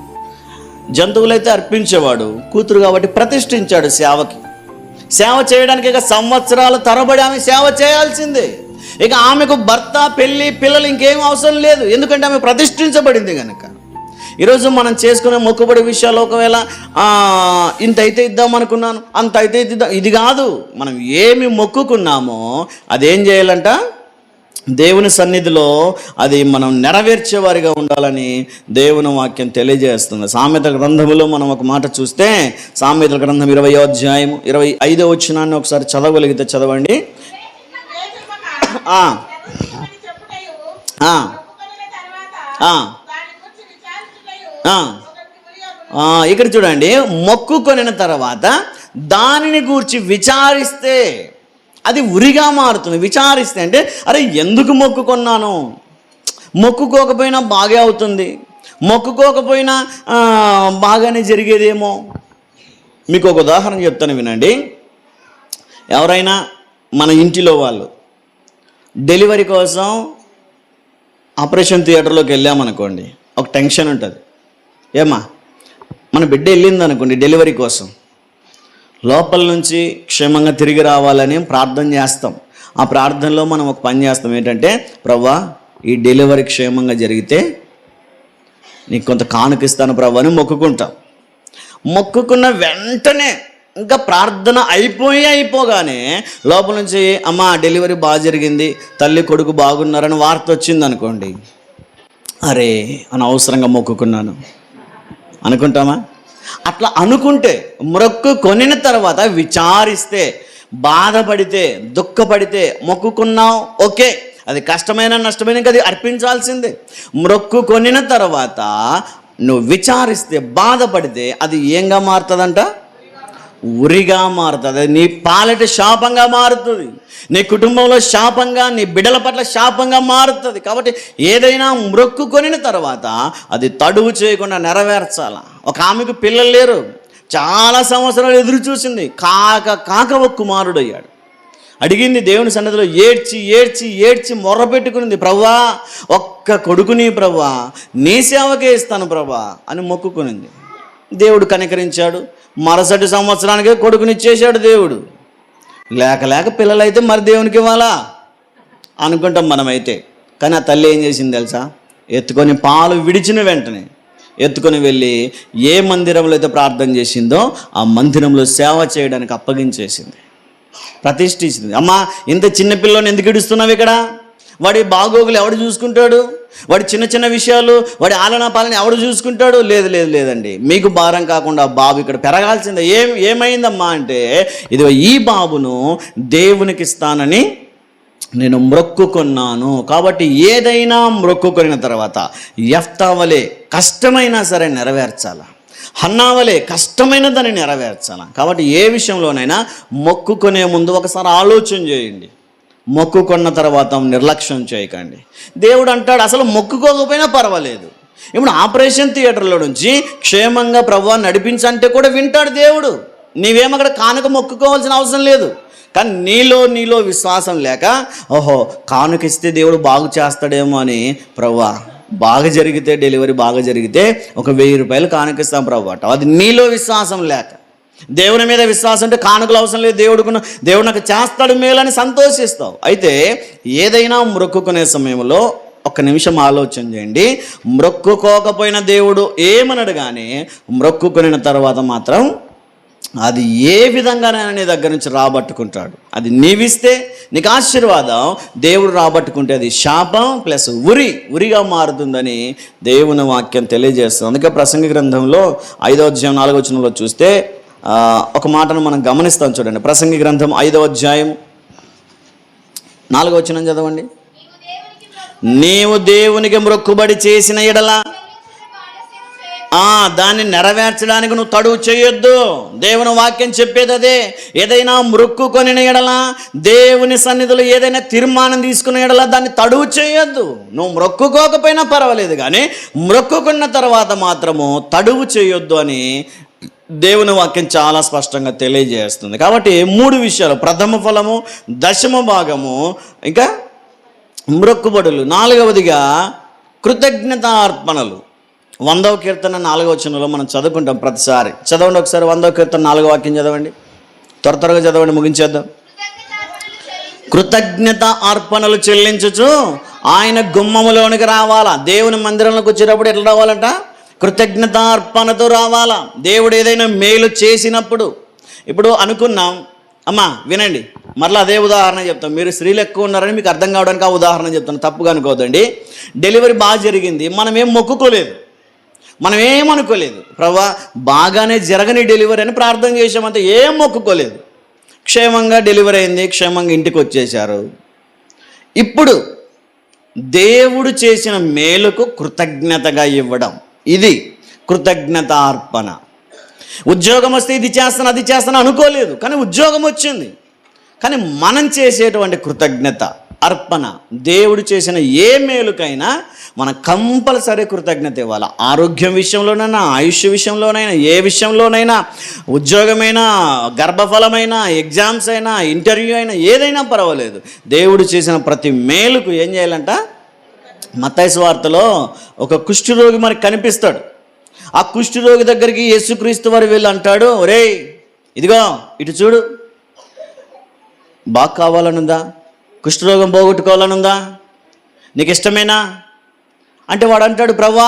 జంతువులైతే అర్పించేవాడు, కూతురు కాబట్టి ప్రతిష్ఠించాడు సేవకి. సేవ చేయడానికి ఇక సంవత్సరాల తరబడి ఆమె సేవ చేయాల్సిందే. ఇక ఆమెకు భర్త, పెళ్ళి, పిల్లలు ఇంకేం అవసరం లేదు, ఎందుకంటే ఆమె ప్రతిష్ఠించబడింది కనుక. ఈరోజు మనం చేసుకునే మొక్కుబడి విషయాలు ఒకవేళ ఇంత అయితే ఇద్దాం అనుకున్నాను, అంత అయితే ఇద్దాం, ఇది కాదు. మనం ఏమి మొక్కుకున్నామో అదేం చేయాలంట? దేవుని సన్నిధిలో అది మనం నెరవేర్చేవారిగా ఉండాలని దేవుని వాక్యం తెలియజేస్తుంది. సామెతల గ్రంథములో మనం ఒక మాట చూస్తే, సామెతల గ్రంథం 20వ అధ్యాయం 25వ వచనాన్ని ఒకసారి చదవగలిగితే చదవండి. ఇక్కడ చూడండి, మొక్కుకొనిన తర్వాత దానిని గూర్చి విచారిస్తే అది ఉరిగా మారుతుంది. విచారిస్తే అంటే, అరే ఎందుకు మొక్కుకున్నాను? మొక్కుకోకపోయినా బాగా అవుతుంది, మొక్కుకోకపోయినా బాగానే జరిగేదేమో. మీకు ఒక ఉదాహరణ చెప్తాను వినండి. ఎవరైనా మన ఇంటిలో వాళ్ళు డెలివరీ కోసం ఆపరేషన్ థియేటర్లోకి వెళ్ళామనుకోండి, ఒక టెన్షన్ ఉంటుంది. ఏమా మన బిడ్డ వెళ్ళింది అనుకోండి డెలివరీ కోసం, లోపల నుంచి క్షేమంగా తిరిగి రావాలని ప్రార్థన చేస్తాం. ఆ ప్రార్థనలో మనం ఒక పని చేస్తాం, ఏంటంటే ప్రభువా ఈ డెలివరీ క్షేమంగా జరిగితే నీకు కొంత కానుకిస్తాను ప్రభు అని మొక్కుకుంటాం. మొక్కుకున్న వెంటనే ఇంకా ప్రార్థన అయిపోగానే లోపల నుంచి అమ్మ డెలివరీ బాగా జరిగింది, తల్లి కొడుకు బాగున్నారని వార్త వచ్చింది అనుకోండి, అరే అనవసరంగా మొక్కుకున్నాను అనుకుంటామా? అట్లా అనుకుంటే, మొక్కుకొనిన తర్వాత విచారిస్తే, బాధపడితే, దుఃఖపడితే, మొక్కుకున్నాం ఓకే, అది కష్టమైన నష్టమైన అది అర్పించాల్సిందే. మొక్కుకొనిన తర్వాత నువ్వు విచారిస్తే, బాధపడితే అది ఏంగా మారుతుందంట? ఉరిగా మారుతుంది. నీ పాలిట శాపంగా మారుతుంది, నీ కుటుంబంలో శాపంగా, నీ బిడ్డల పట్ల శాపంగా మారుతుంది. కాబట్టి ఏదైనా మొక్కుకొనిన తర్వాత అది తడువు చేయకుండా నెరవేర్చాల. ఒక ఆమెకు పిల్లలు లేరు, చాలా సంవత్సరాలు ఎదురు చూసింది, కాక ఒక కుమారుడు అయ్యాడు. అడిగింది దేవుని సన్నిధిలో, ఏడ్చి ఏడ్చి ఏడ్చి మొర్ర పెట్టుకునింది, ప్రభువా ఒక్క కొడుకుని ప్రభువా నీ సేవకే ఇస్తాను ప్రభువా అని మొక్కుకునింది. దేవుడు కనికరించాడు, మరుసటి సంవత్సరానికే కొడుకునిచ్చేశాడు దేవుడు. లేక పిల్లలైతే మరి దేవునికి ఇవ్వాలా అనుకుంటాం మనమైతే. కానీ ఆ తల్లి ఏం చేసింది తెలుసా? ఎత్తుకొని పాలు విడిచిన వెంటనే ఎత్తుకొని వెళ్ళి ఏ మందిరంలో అయితే ప్రార్థన చేసిందో ఆ మందిరంలో సేవ చేయడానికి అప్పగించేసింది. ప్రతిష్ఠించింది. అమ్మా, ఇంత చిన్న పిల్లని ఎందుకు ఇడుస్తున్నావు ఇక్కడ? వాడి బాగోగులు ఎవడు చూసుకుంటాడు? వాడి చిన్న చిన్న విషయాలు, వాడి ఆలనా పాలన ఎవడు చూసుకుంటాడు? లేదండి, మీకు భారం కాకుండా బాబు ఇక్కడ పెరగాల్సిందే. ఏమైందమ్మా అంటే, ఇదిగో ఈ బాబును దేవునికి ఇస్తానని నేను మ్రొక్కుకొన్నాను. కాబట్టి ఏదైనా మ్రొక్కుకొనిన తర్వాత యెఫ్తా వలె కష్టమైనా సరే నెరవేర్చాల, హన్నా వలె కష్టమైన దాన్ని నెరవేర్చాల. కాబట్టి ఏ విషయంలోనైనా మొక్కుకునే ముందు ఒకసారి ఆలోచన చేయండి. మొక్కుకున్న తర్వాత నిర్లక్ష్యం చేయకండి. దేవుడు అంటాడు, అసలు మొక్కుకోకపోయినా పర్వాలేదు. ఇప్పుడు ఆపరేషన్ థియేటర్లో నుంచి క్షేమంగా ప్రభువా నడిపించంటే కూడా వింటాడు దేవుడు. నీవేమక్కడ కానుక మొక్కుకోవాల్సిన అవసరం లేదు. కానీ నీలో విశ్వాసం లేక, ఓహో కానుక ఇస్తే దేవుడు బాగు చేస్తాడేమో అని, ప్రభువా బాగా జరిగితే, డెలివరీ బాగా జరిగితే ఒక 1000 రూపాయలు కానుకిస్తాం ప్రభు అంట. అది నీలో విశ్వాసం లేక. దేవుని మీద విశ్వాసం అంటే కానుకలు అవసరం లేదు, దేవుడు నాకు చేస్తాడు మేలని సంతోషిస్తావు. అయితే ఏదైనా మొక్కుకునే సమయంలో ఒక్క నిమిషం ఆలోచన చేయండి. మొక్కుకోకపోయిన దేవుడు ఏమనడు, కానీ మొక్కుకునే తర్వాత మాత్రం అది ఏ విధంగానైనా నీ దగ్గర నుంచి రాబట్టుకుంటాడు. అది నీవిస్తే నీకు ఆశీర్వాదం, దేవుడు రాబట్టుకుంటే అది శాపం ప్లస్ ఉరిగా మారుతుందని దేవుని వాక్యం తెలియజేస్తుంది. అందుకే ప్రసంగి గ్రంథంలో 5వ అధ్యాయం 4వ వచనంలో చూస్తే ఒక మాటను మనం గమనిస్తాం. చూడండి, ప్రసంగి గ్రంథం 5వ అధ్యాయం 4వ వచనం చదవండి. నీవు దేవునికి మొక్కుబడి చేసిన ఎడల దాన్ని నెరవేర్చడానికి నువ్వు తడువు చేయొద్దు. దేవుని వాక్యం చెప్పేది అదే. ఏదైనా మొక్కుకొని ఎడల, దేవుని సన్నిధిలో ఏదైనా తీర్మానం తీసుకునే ఎడల దాన్ని తడువు చేయొద్దు. నువ్వు మొక్కుకోకపోయినా పర్వాలేదు, కానీ మొక్కుకున్న తర్వాత మాత్రము తడువు చేయొద్దు అని దేవుని వాక్యం చాలా స్పష్టంగా తెలియజేస్తుంది. కాబట్టి 3 విషయాలు: ప్రథమ ఫలము, దశమ భాగము, ఇంకా మొక్కుబడులు. 4వదిగా కృతజ్ఞతార్పణలు. 100వ కీర్తన 4వ వచనంలో మనం చదువుకుంటాం ప్రతిసారి. చదవండి ఒకసారి 100వ కీర్తన 4వ వాక్యం చదవండి, త్వరగా చదవండి, ముగించేద్దాం. కృతజ్ఞత అర్పణలు చెల్లించుచు ఆయన గుమ్మములోనికి రావాలా. దేవుని మందిరంలోకి వచ్చేటప్పుడు ఎట్లా రావాలంట? కృతజ్ఞత అర్పణతో రావాలా. దేవుడు ఏదైనా మేలు చేసినప్పుడు. ఇప్పుడు అనుకున్నాం, అమ్మా వినండి, మరలా అదే ఉదాహరణ చెప్తాం. మీరు స్త్రీలు ఎక్కువ ఉన్నారని మీకు అర్థం కావడానికి ఆ ఉదాహరణ చెప్తాను, తప్పుగా అనుకోవద్దండి. డెలివరీ బాగా జరిగింది, మనం ఏం మొక్కుకోలేదు, మనం ఏమనుకోలేదు, ప్రభా బాగానే జరగని డెలివరీ అని ప్రార్థన చేసామంటే ఏం మొక్కుకోలేదు. క్షేమంగా డెలివరీ అయింది, క్షేమంగా ఇంటికి వచ్చేశారు. ఇప్పుడు దేవుడు చేసిన మేలుకు కృతజ్ఞతగా ఇవ్వడం, ఇది కృతజ్ఞత అర్పణ. ఉద్యోగం వస్తే ఇది చేస్తాను అది చేస్తాను అనుకోలేదు, కానీ ఉద్యోగం వచ్చింది. కానీ మనం చేసేటువంటి కృతజ్ఞత అర్పణ, దేవుడు చేసిన ఏ మేలుకైనా మనం కంపల్సరీ కృతజ్ఞత ఇవ్వాలి. ఆరోగ్యం విషయంలోనైనా, ఆయుష్ విషయంలోనైనా, ఏ విషయంలోనైనా, ఉద్యోగమైనా, గర్భఫలమైనా, ఎగ్జామ్స్ అయినా, ఇంటర్వ్యూ అయినా, ఏదైనా పర్వాలేదు, దేవుడు చేసిన ప్రతి మేలుకు ఏం చేయాలంట? మత్తయి సువార్తలో ఒక కుష్ఠరోగి మనకు కనిపిస్తాడు. ఆ కుష్ఠరోగి దగ్గరికి యేసుక్రీస్తు వారు వెళ్ళి అంటాడు, ఒరేయ్ ఇదిగో ఇటు చూడు, బాగా కావాలనుందా? కుష్ఠరోగం పోగొట్టుకోవాలనుందా? నీకు ఇష్టమేనా అంటే వాడు అంటాడు, ప్రవ్వా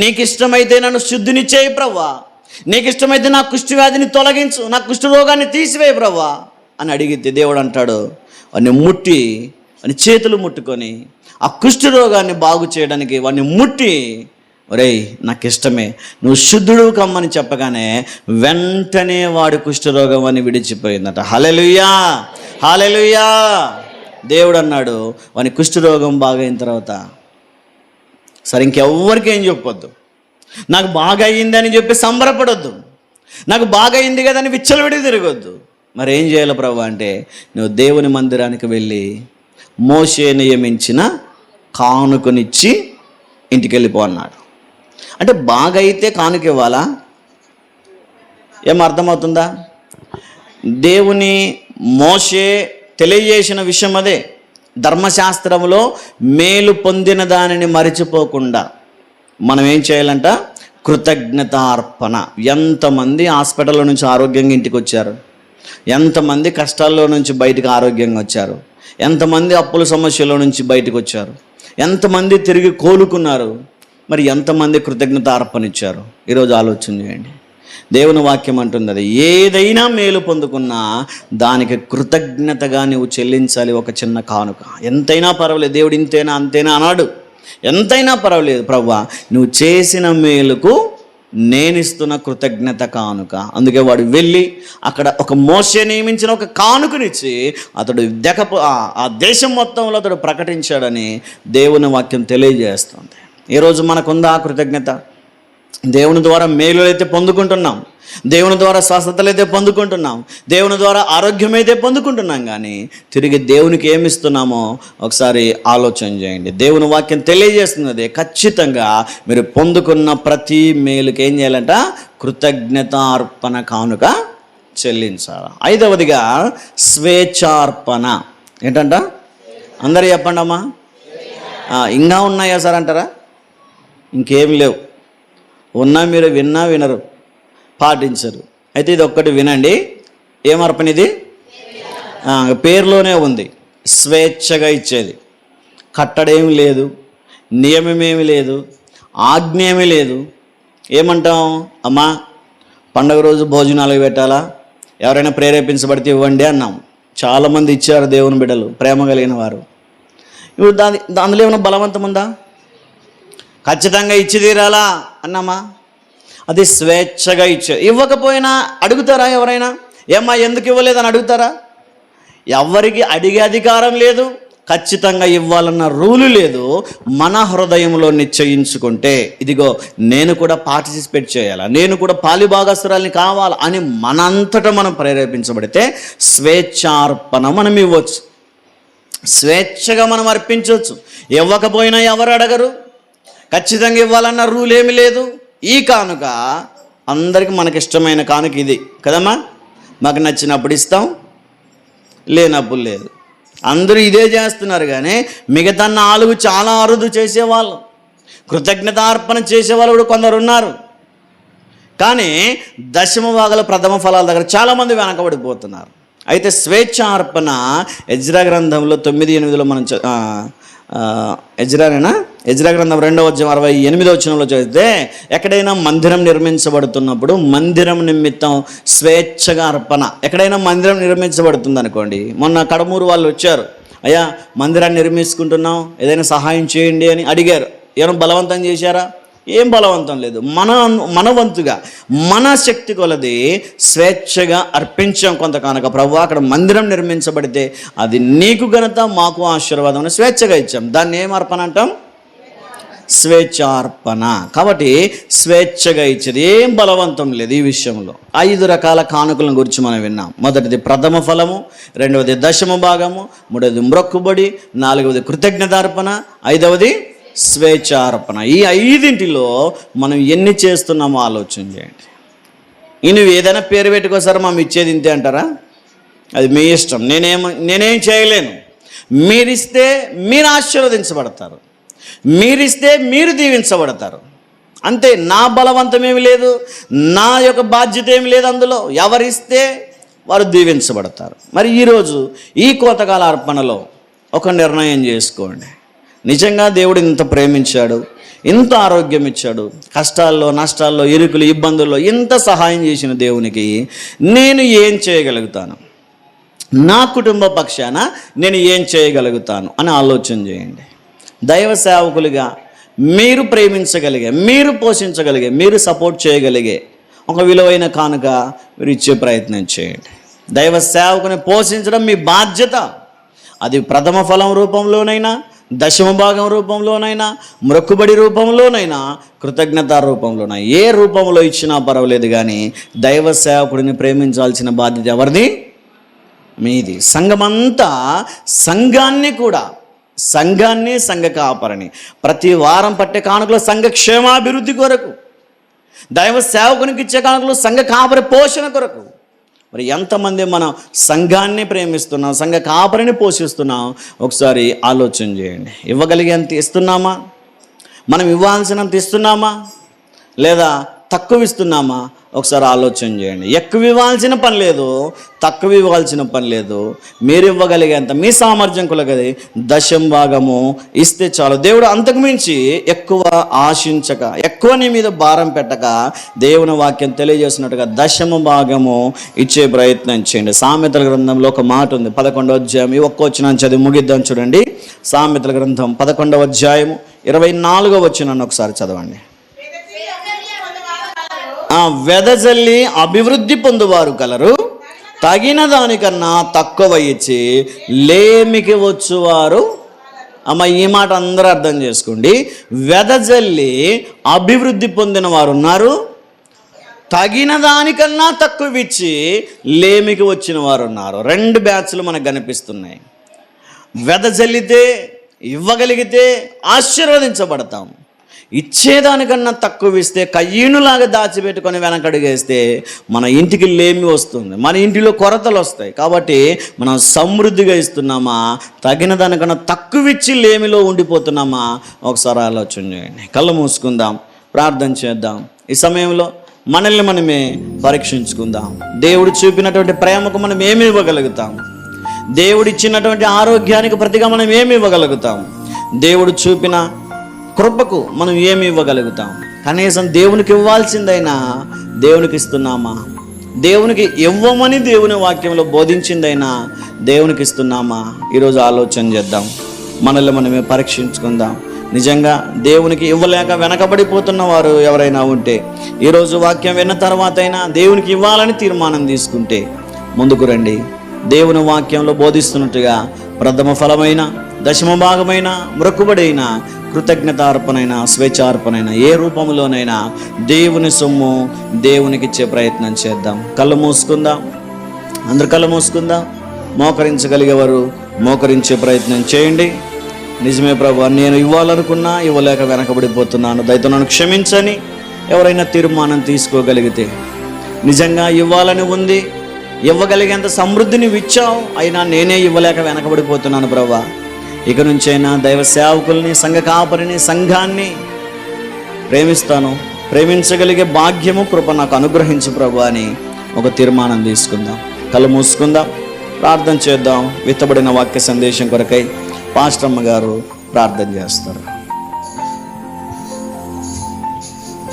నీకు ఇష్టమైతే నన్ను శుద్ధినిచ్చేయి ప్రవ్వా, నీకు ఇష్టమైతే నా కుష్ఠవ్యాధిని తొలగించు, నా కుష్ఠరోగాన్ని తీసివేయి ప్రవ్వా అని అడిగితే దేవుడు అంటాడు, వాడిని ముట్టి, వాని చేతులు ముట్టుకొని ఆ కుష్ఠరోగాన్ని బాగు చేయడానికి వాడిని ముట్టి, ఒరేయ్ నాకు ఇష్టమే, నువ్వు శుద్ధుడు కమ్మని చెప్పగానే వెంటనే వాడి కుష్ఠరోగం అని విడిచిపోయిందట. హల్లెలూయా, హల్లెలూయా. దేవుడు అన్నాడు, వాని కుష్ఠరోగం బాగైన తర్వాత సరే ఇంకెవ్వరికి ఏం చెప్పొద్దు, నాకు బాగా అయ్యిందని చెప్పి సంబరపడొద్దు, నాకు బాగా అయింది కదా అని విచ్చలవిడి తిరగొద్దు. మరి ఏం చేయాలి ప్రభు అంటే, నువ్వు దేవుని మందిరానికి వెళ్ళి మోషే నియమించిన కానుకనిచ్చి ఇంటికి వెళ్ళిపో అన్నాడు. అంటే బాగా అయితే కానుక ఇవ్వాలా? ఏం అర్థమవుతుందా? దేవుని మోషే తెలియజేసిన విషయం అదే. ధర్మశాస్త్రంలో మేలు పొందిన దానిని మరిచిపోకుండా మనం ఏం చేయాలంట? కృతజ్ఞత అర్పణ. ఎంతమంది హాస్పిటల్లో నుంచి ఆరోగ్యంగా ఇంటికి వచ్చారు, ఎంతమంది కష్టాల్లో నుంచి బయటకు ఆరోగ్యంగా వచ్చారు, ఎంతమంది అప్పుల సమస్యల నుంచి బయటకు వచ్చారు, ఎంతమంది తిరిగి కోలుకున్నారు, మరి ఎంతమంది కృతజ్ఞత అర్పణ ఇచ్చారు? ఈరోజు ఆలోచన చేయండి. దేవుని వాక్యం అంటుంది అది, ఏదైనా మేలు పొందుకున్నా దానికి కృతజ్ఞతగా నువ్వు చెల్లించాలి ఒక చిన్న కానుక. ఎంతైనా పర్వాలేదు, దేవుడు ఇంతేనా అంతేనా అన్నాడు. ఎంతైనా పర్వాలేదు ప్రభువా, నువ్వు చేసిన మేలుకు నేను ఇస్తున్న కృతజ్ఞత కానుక. అందుకే వాడు వెళ్ళి అక్కడ ఒక మోషే నియమించిన ఒక కానుకనిచ్చి అతడు ఆ దేశం మొత్తంలో అతడు ప్రకటించాడని దేవుని వాక్యం తెలియజేస్తుంది. ఈరోజు మనకుందా ఆ కృతజ్ఞత? దేవుని ద్వారా మేలులు అయితే పొందుకుంటున్నాం, దేవుని ద్వారా స్వస్థతలు అయితే పొందుకుంటున్నాం, దేవుని ద్వారా ఆరోగ్యం అయితే పొందుకుంటున్నాం, కానీ తిరిగి దేవునికి ఏమిస్తున్నామో ఒకసారి ఆలోచన చేయండి. దేవుని వాక్యం తెలియజేస్తున్నది, ఖచ్చితంగా మీరు పొందుకున్న ప్రతి మేలుకి ఏం చేయాలంట? కృతజ్ఞతార్పణ కానుక చెల్లించాలి. 5వదిగా స్వేచ్ఛార్పణ. ఏంటంట? అందరూ చెప్పండి అమ్మా. ఇంకా ఉన్నాయా సార్ అంటారా? ఇంకేం లేవు. ఉన్నా మీరు విన్నా వినరు, పాటించరు. అయితే ఇది ఒక్కటి వినండి. ఏం అర్పణ ఇది? పేరులోనే ఉంది, స్వేచ్ఛగా ఇచ్చేది. కట్టడేమి లేదు, నియమమేమి లేదు, ఆజ్ఞ ఏమీ లేదు. ఏమంటాం? అమ్మా పండగ రోజు భోజనాలు పెట్టాలా, ఎవరైనా ప్రేరేపించబడితే ఇవ్వండి అన్నాం. చాలామంది ఇచ్చారు దేవుని బిడ్డలు, ప్రేమ కలిగిన వారు. ఇప్పుడు అందులో ఏమైనా బలవంతం ఉందా? ఖచ్చితంగా ఇచ్చి తీరాలా అన్నామా? అది స్వేచ్ఛగా ఇచ్చారు. ఇవ్వకపోయినా అడుగుతారా ఎవరైనా? ఏమ్మా ఎందుకు ఇవ్వలేదని అడుగుతారా? ఎవరికి అడిగే అధికారం లేదు, ఖచ్చితంగా ఇవ్వాలన్న రూలు లేదు. మన హృదయంలో నిశ్చయించుకుంటే ఇదిగో నేను కూడా పార్టిసిపేట్ చేయాలా, నేను కూడా పాలిభాగస్తురాల్ని కావాలా అని మనంతటా మనం ప్రేరేపించబడితే స్వేచ్ఛార్పణ మనం ఇవ్వచ్చు, స్వేచ్ఛగా మనం అర్పించవచ్చు. ఇవ్వకపోయినా ఎవరు అడగరు, ఖచ్చితంగా ఇవ్వాలన్న రూల్ ఏమి లేదు. ఈ కానుక అందరికీ మనకిష్టమైన కానుక ఇది కదమ్మా. మాకు నచ్చినప్పుడు ఇస్తాం, లేనప్పుడు లేదు. అందరూ ఇదే చేస్తున్నారు, కానీ మిగతా 4 చాలా అరుదు చేసేవాళ్ళు. కృతజ్ఞతార్పణ చేసేవాళ్ళు కూడా కొందరు ఉన్నారు, కానీ దశమ భాగాల ప్రథమ ఫలాల దగ్గర చాలామంది వెనకబడిపోతున్నారు. అయితే స్వేచ్ఛార్పణ ఎజ్రా గ్రంథంలో 9:8 మనం ఎజ్రా గ్రంథం 2:68 చదివితే, ఎక్కడైనా మందిరం నిర్మించబడుతున్నప్పుడు మందిరం నిమిత్తం స్వేచ్ఛగా అర్పణ. ఎక్కడైనా మందిరం నిర్మించబడుతుంది అనుకోండి, మొన్న కడమూరు వాళ్ళు వచ్చారు, అయ్యా మందిరాన్ని నిర్మించుకుంటున్నాం, ఏదైనా సహాయం చేయండి అని అడిగారు. ఏమైనా బలవంతం చేశారా? ఏం బలవంతం లేదు. మన వంతుగా మన శక్తి కొలది స్వేచ్ఛగా అర్పించాం కొంత కానుక. ప్రభువా అక్కడ మందిరం నిర్మించబడితే అది నీకు ఘనత, మాకు ఆశీర్వాదం అని స్వేచ్ఛగా ఇచ్చాం. దాన్ని ఏం అర్పణ అంటాం? స్వేచ్ఛార్పణ. కాబట్టి స్వేచ్ఛగా ఇచ్చేది, ఏం బలవంతం లేదు ఈ విషయంలో. 5 రకాల కానుకలను గురించి మనం విన్నాం. మొదటిది ప్రథమ ఫలము, 2వది దశమ భాగము, 3వది మ్రొక్కుబడి, 4వది కృతజ్ఞతార్పణ, 5వది స్వేచ్ఛార్పణ. ఈ 5 మనం ఎన్ని చేస్తున్నామో ఆలోచన చేయండి. నువ్వు ఏదైనా పేరు పెట్టుకోసారి మనం ఇచ్చేది ఇంతే అంటారా? అది మీ ఇష్టం, నేనేం చేయలేను. మీరిస్తే మీరు ఆశీర్వదించబడతారు, మీరిస్తే మీరు దీవించబడతారు. అంతే, నా బలవంతం ఏమి లేదు, నా యొక్క బాధ్యత ఏమి లేదు అందులో. ఎవరిస్తే వారు దీవించబడతారు. మరి ఈరోజు ఈ కోతకాల అర్పణలో ఒక నిర్ణయం చేసుకోండి. నిజంగా దేవుడు ఇంత ప్రేమించాడు, ఇంత ఆరోగ్యం ఇచ్చాడు, కష్టాల్లో నష్టాల్లో ఇరుకులు ఇబ్బందుల్లో ఇంత సహాయం చేసిన దేవునికి నేను ఏం చేయగలుగుతాను, నా కుటుంబ పక్షాన నేను ఏం చేయగలుగుతాను అని ఆలోచన చేయండి. దైవ సేవకులుగా మీరు ప్రేమించగలిగే, మీరు పోషించగలిగే, మీరు సపోర్ట్ చేయగలిగే ఒక విలువైన కానుక మీరు ఇచ్చే ప్రయత్నం చేయండి. దైవ సేవకుని పోషించడం మీ బాధ్యత. అది ప్రథమ ఫలం రూపంలోనైనా, దశమ భాగం రూపంలోనైనా, మ్రొక్కుబడి రూపంలోనైనా, కృతజ్ఞత రూపంలోనైనా, ఏ రూపంలో ఇచ్చినా పర్వాలేదు, కానీ దైవ సేవకుడిని ప్రేమించాల్సిన బాధ్యత ఎవరిది? మీది. సంఘమంతా సంఘాన్ని కూడా, సంఘాన్ని సంఘ కాపరిని ప్రతి వారం పట్టే కానుకలో సంఘ క్షేమాభివృద్ధి కొరకు, దైవ సేవకునికి ఇచ్చే కానుకలు సంఘ కాపరి పోషణ కొరకు. మరి ఎంతమంది మనం సంఘాన్ని ప్రేమిస్తున్నాం, సంఘ కాపరిని పోషిస్తున్నాం? ఒకసారి ఆలోచన చేయండి. ఇవ్వగలిగేంత ఇస్తున్నామా? మనం ఇవ్వాల్సినంత ఇస్తున్నామా లేదా తక్కువ ఇస్తున్నామా? ఒకసారి ఆలోచన చేయండి. ఎక్కువ ఇవ్వాల్సిన పని లేదు, తక్కువ ఇవ్వాల్సిన పని లేదు. మీరు ఇవ్వగలిగేంత మీ సామర్థ్యం కొలగది దశం భాగము ఇస్తే చాలు. దేవుడు అంతకుమించి ఎక్కువ ఆశించక, ఎక్కువ నీ మీద భారం పెట్టక, దేవుని వాక్యం తెలియజేసినట్టుగా దశమ భాగము ఇచ్చే ప్రయత్నం చేయండి. సామెతల గ్రంథంలో ఒక మాట ఉంది, 11వ అధ్యాయం, ఈ ఒక్క వచనం చదివి ముగిద్దాం. చూడండి, సామెతల గ్రంథం 11వ అధ్యాయము 24వ వచనాన్ని ఒకసారి చదవండి. వెదజల్లి అభివృద్ధి పొందువారు కలరు, తగిన దానికన్నా తక్కువ ఇచ్చి లేమికి వచ్చువారు. అమ్మ, ఈ మాట అందరూ అర్థం చేసుకోండి. వెదజల్లి అభివృద్ధి పొందిన వారు ఉన్నారు, తగిన దానికన్నా తక్కువ ఇచ్చి లేమికి వచ్చిన వారు ఉన్నారు. 2 బ్యాచ్లు మనకు కనిపిస్తున్నాయి. వెదజల్లితే, ఇవ్వగలిగితే ఆశీర్వదించబడతాం. ఇచ్చేదానికన్నా తక్కువ ఇస్తే, కయ్యూనులాగా దాచిపెట్టుకొని వెనకడుగేస్తే మన ఇంటికి లేమి వస్తుంది, మన ఇంటిలో కొరతలు వస్తాయి. కాబట్టి మనం సమృద్ధిగా ఇస్తున్నామా, తగిన దానికన్నా తక్కువ ఇచ్చి లేమిలో ఉండిపోతున్నామా? ఒకసారి ఆలోచన చేయండి. కళ్ళు మూసుకుందాం, ప్రార్థన చేద్దాం. ఈ సమయంలో మనల్ని మనమే పరీక్షించుకుందాం. దేవుడు చూపినటువంటి ప్రేమకు మనం ఏమి ఇవ్వగలుగుతాం? దేవుడు ఇచ్చినటువంటి ఆరోగ్యానికి ప్రతిగా మనం ఏమి ఇవ్వగలుగుతాం? దేవుడు చూపిన కృపకు మనం ఏమి ఇవ్వగలుగుతాం? కనీసం దేవునికి ఇవ్వాల్సిందైనా దేవునికి ఇస్తున్నామా? దేవునికి ఇవ్వమని దేవుని వాక్యంలో బోధించిందైనా దేవునికి ఇస్తున్నామా? ఈరోజు ఆలోచన చేద్దాం, మనల్ని మనమే పరీక్షించుకుందాం. నిజంగా దేవునికి ఇవ్వలేక వెనకబడిపోతున్న వారు ఎవరైనా ఉంటే, ఈరోజు వాక్యం విన్న తర్వాత అయినా దేవునికి ఇవ్వాలని తీర్మానం తీసుకుంటే ముందుకు రండి. దేవుని వాక్యంలో బోధిస్తున్నట్టుగా ప్రథమ ఫలమైన, దశమ భాగమైన, మొక్కుబడైన, కృతజ్ఞతార్పణైన, స్వేచ్ఛార్పణైన, ఏ రూపంలోనైనా దేవుని సొమ్ము దేవునికి ఇచ్చే ప్రయత్నం చేద్దాం. కళ్ళు మూసుకుందాం, అందరు కళ్ళు మూసుకుందాం. మోకరించగలిగేవారు మోకరించే ప్రయత్నం చేయండి. నిజమే ప్రభు, నేను ఇవ్వాలనుకున్నా ఇవ్వలేక వెనకబడిపోతున్నాను, దయతో నన్ను క్షమించని ఎవరైనా తీర్మానం తీసుకోగలిగితే, నిజంగా ఇవ్వాలని ఉంది, ఇవ్వగలిగేంత సమృద్ధిని ఇచ్చావు, అయినా నేనే ఇవ్వలేక వెనకబడిపోతున్నాను ప్రభా, ఇక నుంచైనా దైవ సేవకుల్ని, సంఘ కాపరిని, సంఘాన్ని ప్రేమిస్తాను, ప్రేమించగలిగే భాగ్యము, కృప నాకు అనుగ్రహించు ప్రభు అని ఒక తీర్మానం తీసుకుందాం. కళ్ళు మూసుకుందాం, ప్రార్థన చేద్దాం. విత్తబడిన వాక్య సందేశం కొరకై పాస్టమ్మ గారు ప్రార్థన చేస్తారు.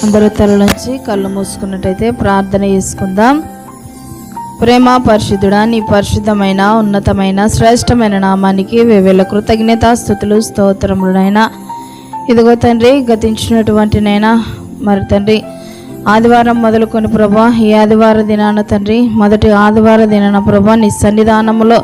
అందరూ తలలోంచి కళ్ళు మూసుకున్నట్టయితే ప్రార్థన చేసుకుందాం. ప్రేమ పరిశుద్ధుడా, నీ పరిశుద్ధమైన, ఉన్నతమైన, శ్రేష్టమైన నామానికి వేవేల కృతజ్ఞత, స్తుతులు, స్తోత్రములనైనా. ఇదిగో తండ్రి, గతించినటువంటి నైనా మరి తండ్రి ఆదివారం మొదలుకొని ప్రభా, ఈ ఆదివార దినాన తండ్రి, మొదటి ఆదివార దినాన ప్రభా, నీ సన్నిధానములో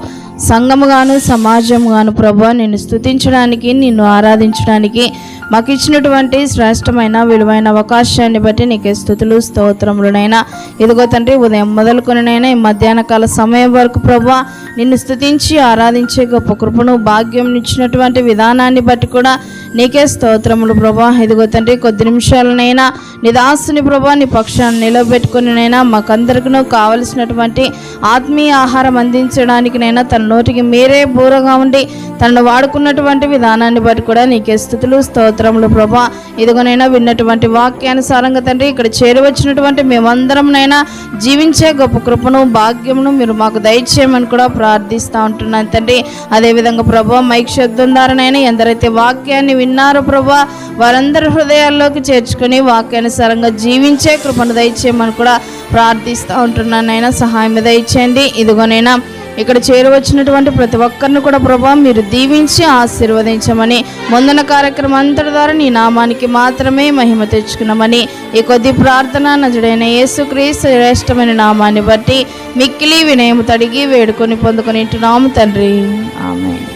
సంఘముగాను సమాజముగాను ప్రభా నిన్ను స్తుతించడానికి, నిన్ను ఆరాధించడానికి మాకు ఇచ్చినటువంటి శ్రేష్టమైన విలువైన అవకాశాన్ని బట్టి నీకే స్తుతులు, స్తోత్రములనైనా. ఇదిగో తండ్రి, ఉదయం మొదలుకొనినైనా ఈ మధ్యాహ్న కాల సమయం వరకు ప్రభా నిన్ను స్తుతించి ఆరాధించే గొప్ప కృపను, భాగ్యం ఇచ్చినటువంటి విధానాన్ని బట్టి కూడా నీకే స్తోత్రములు ప్రభా. ఇదిగో తండ్రి, కొద్ది నిమిషాలనైనా నీ దాసుని ప్రభా నీ పక్షాన్ని నిలబెట్టుకునినైనా మాకందరికీ కావలసినటువంటి ఆత్మీయ ఆహారం అందించడానికినైనా తన నోటికి మీరే బూరగా ఉండి తనను వాడుకున్నటువంటి విధానాన్ని బట్టి కూడా నీకే స్తుతులు, స్తోత్రములు ప్రభా. ఇదిగోనైనా విన్నటువంటి వాక్యానుసారంగా తండ్రి, ఇక్కడ చేరవచ్చినటువంటి మేమందరంనైనా జీవించే గొప్ప కృపను, భాగ్యమును మీరు మాకు దయచేయమని కూడా ప్రార్థిస్తూ ఉంటున్నాను తండ్రి. అదేవిధంగా ప్రభా, మైక్ శబ్దం ద్వారానైనా ఎందరైతే వాక్యాన్ని విన్నారో ప్రభా, వారందరి హృదయాల్లోకి చేర్చుకొని వాక్యానుసారంగా జీవించే కృపను దయచేయమని కూడా ప్రార్థిస్తూ ఉంటున్నాను. అయినా సహాయం దయచేయండి. ఇదిగోనైనా ఇక్కడ చేరవచ్చినటువంటి ప్రతి ఒక్కరిని కూడా ప్రభా మీరు దీవించి ఆశీర్వదించమని, ముందున కార్యక్రమం అంతటి ద్వారా నీ నామానికి మాత్రమే మహిమ తెచ్చుకున్నామని ఈ కొద్ది ప్రార్థన నజుడైన యేసుక్రీస్తు శ్రేష్టమైన నామాన్ని బట్టి మిక్కిలి వినయము తడిగి వేడుకొని పొందుకొని ఇంటున్నాము తండ్రి. ఆమేన్.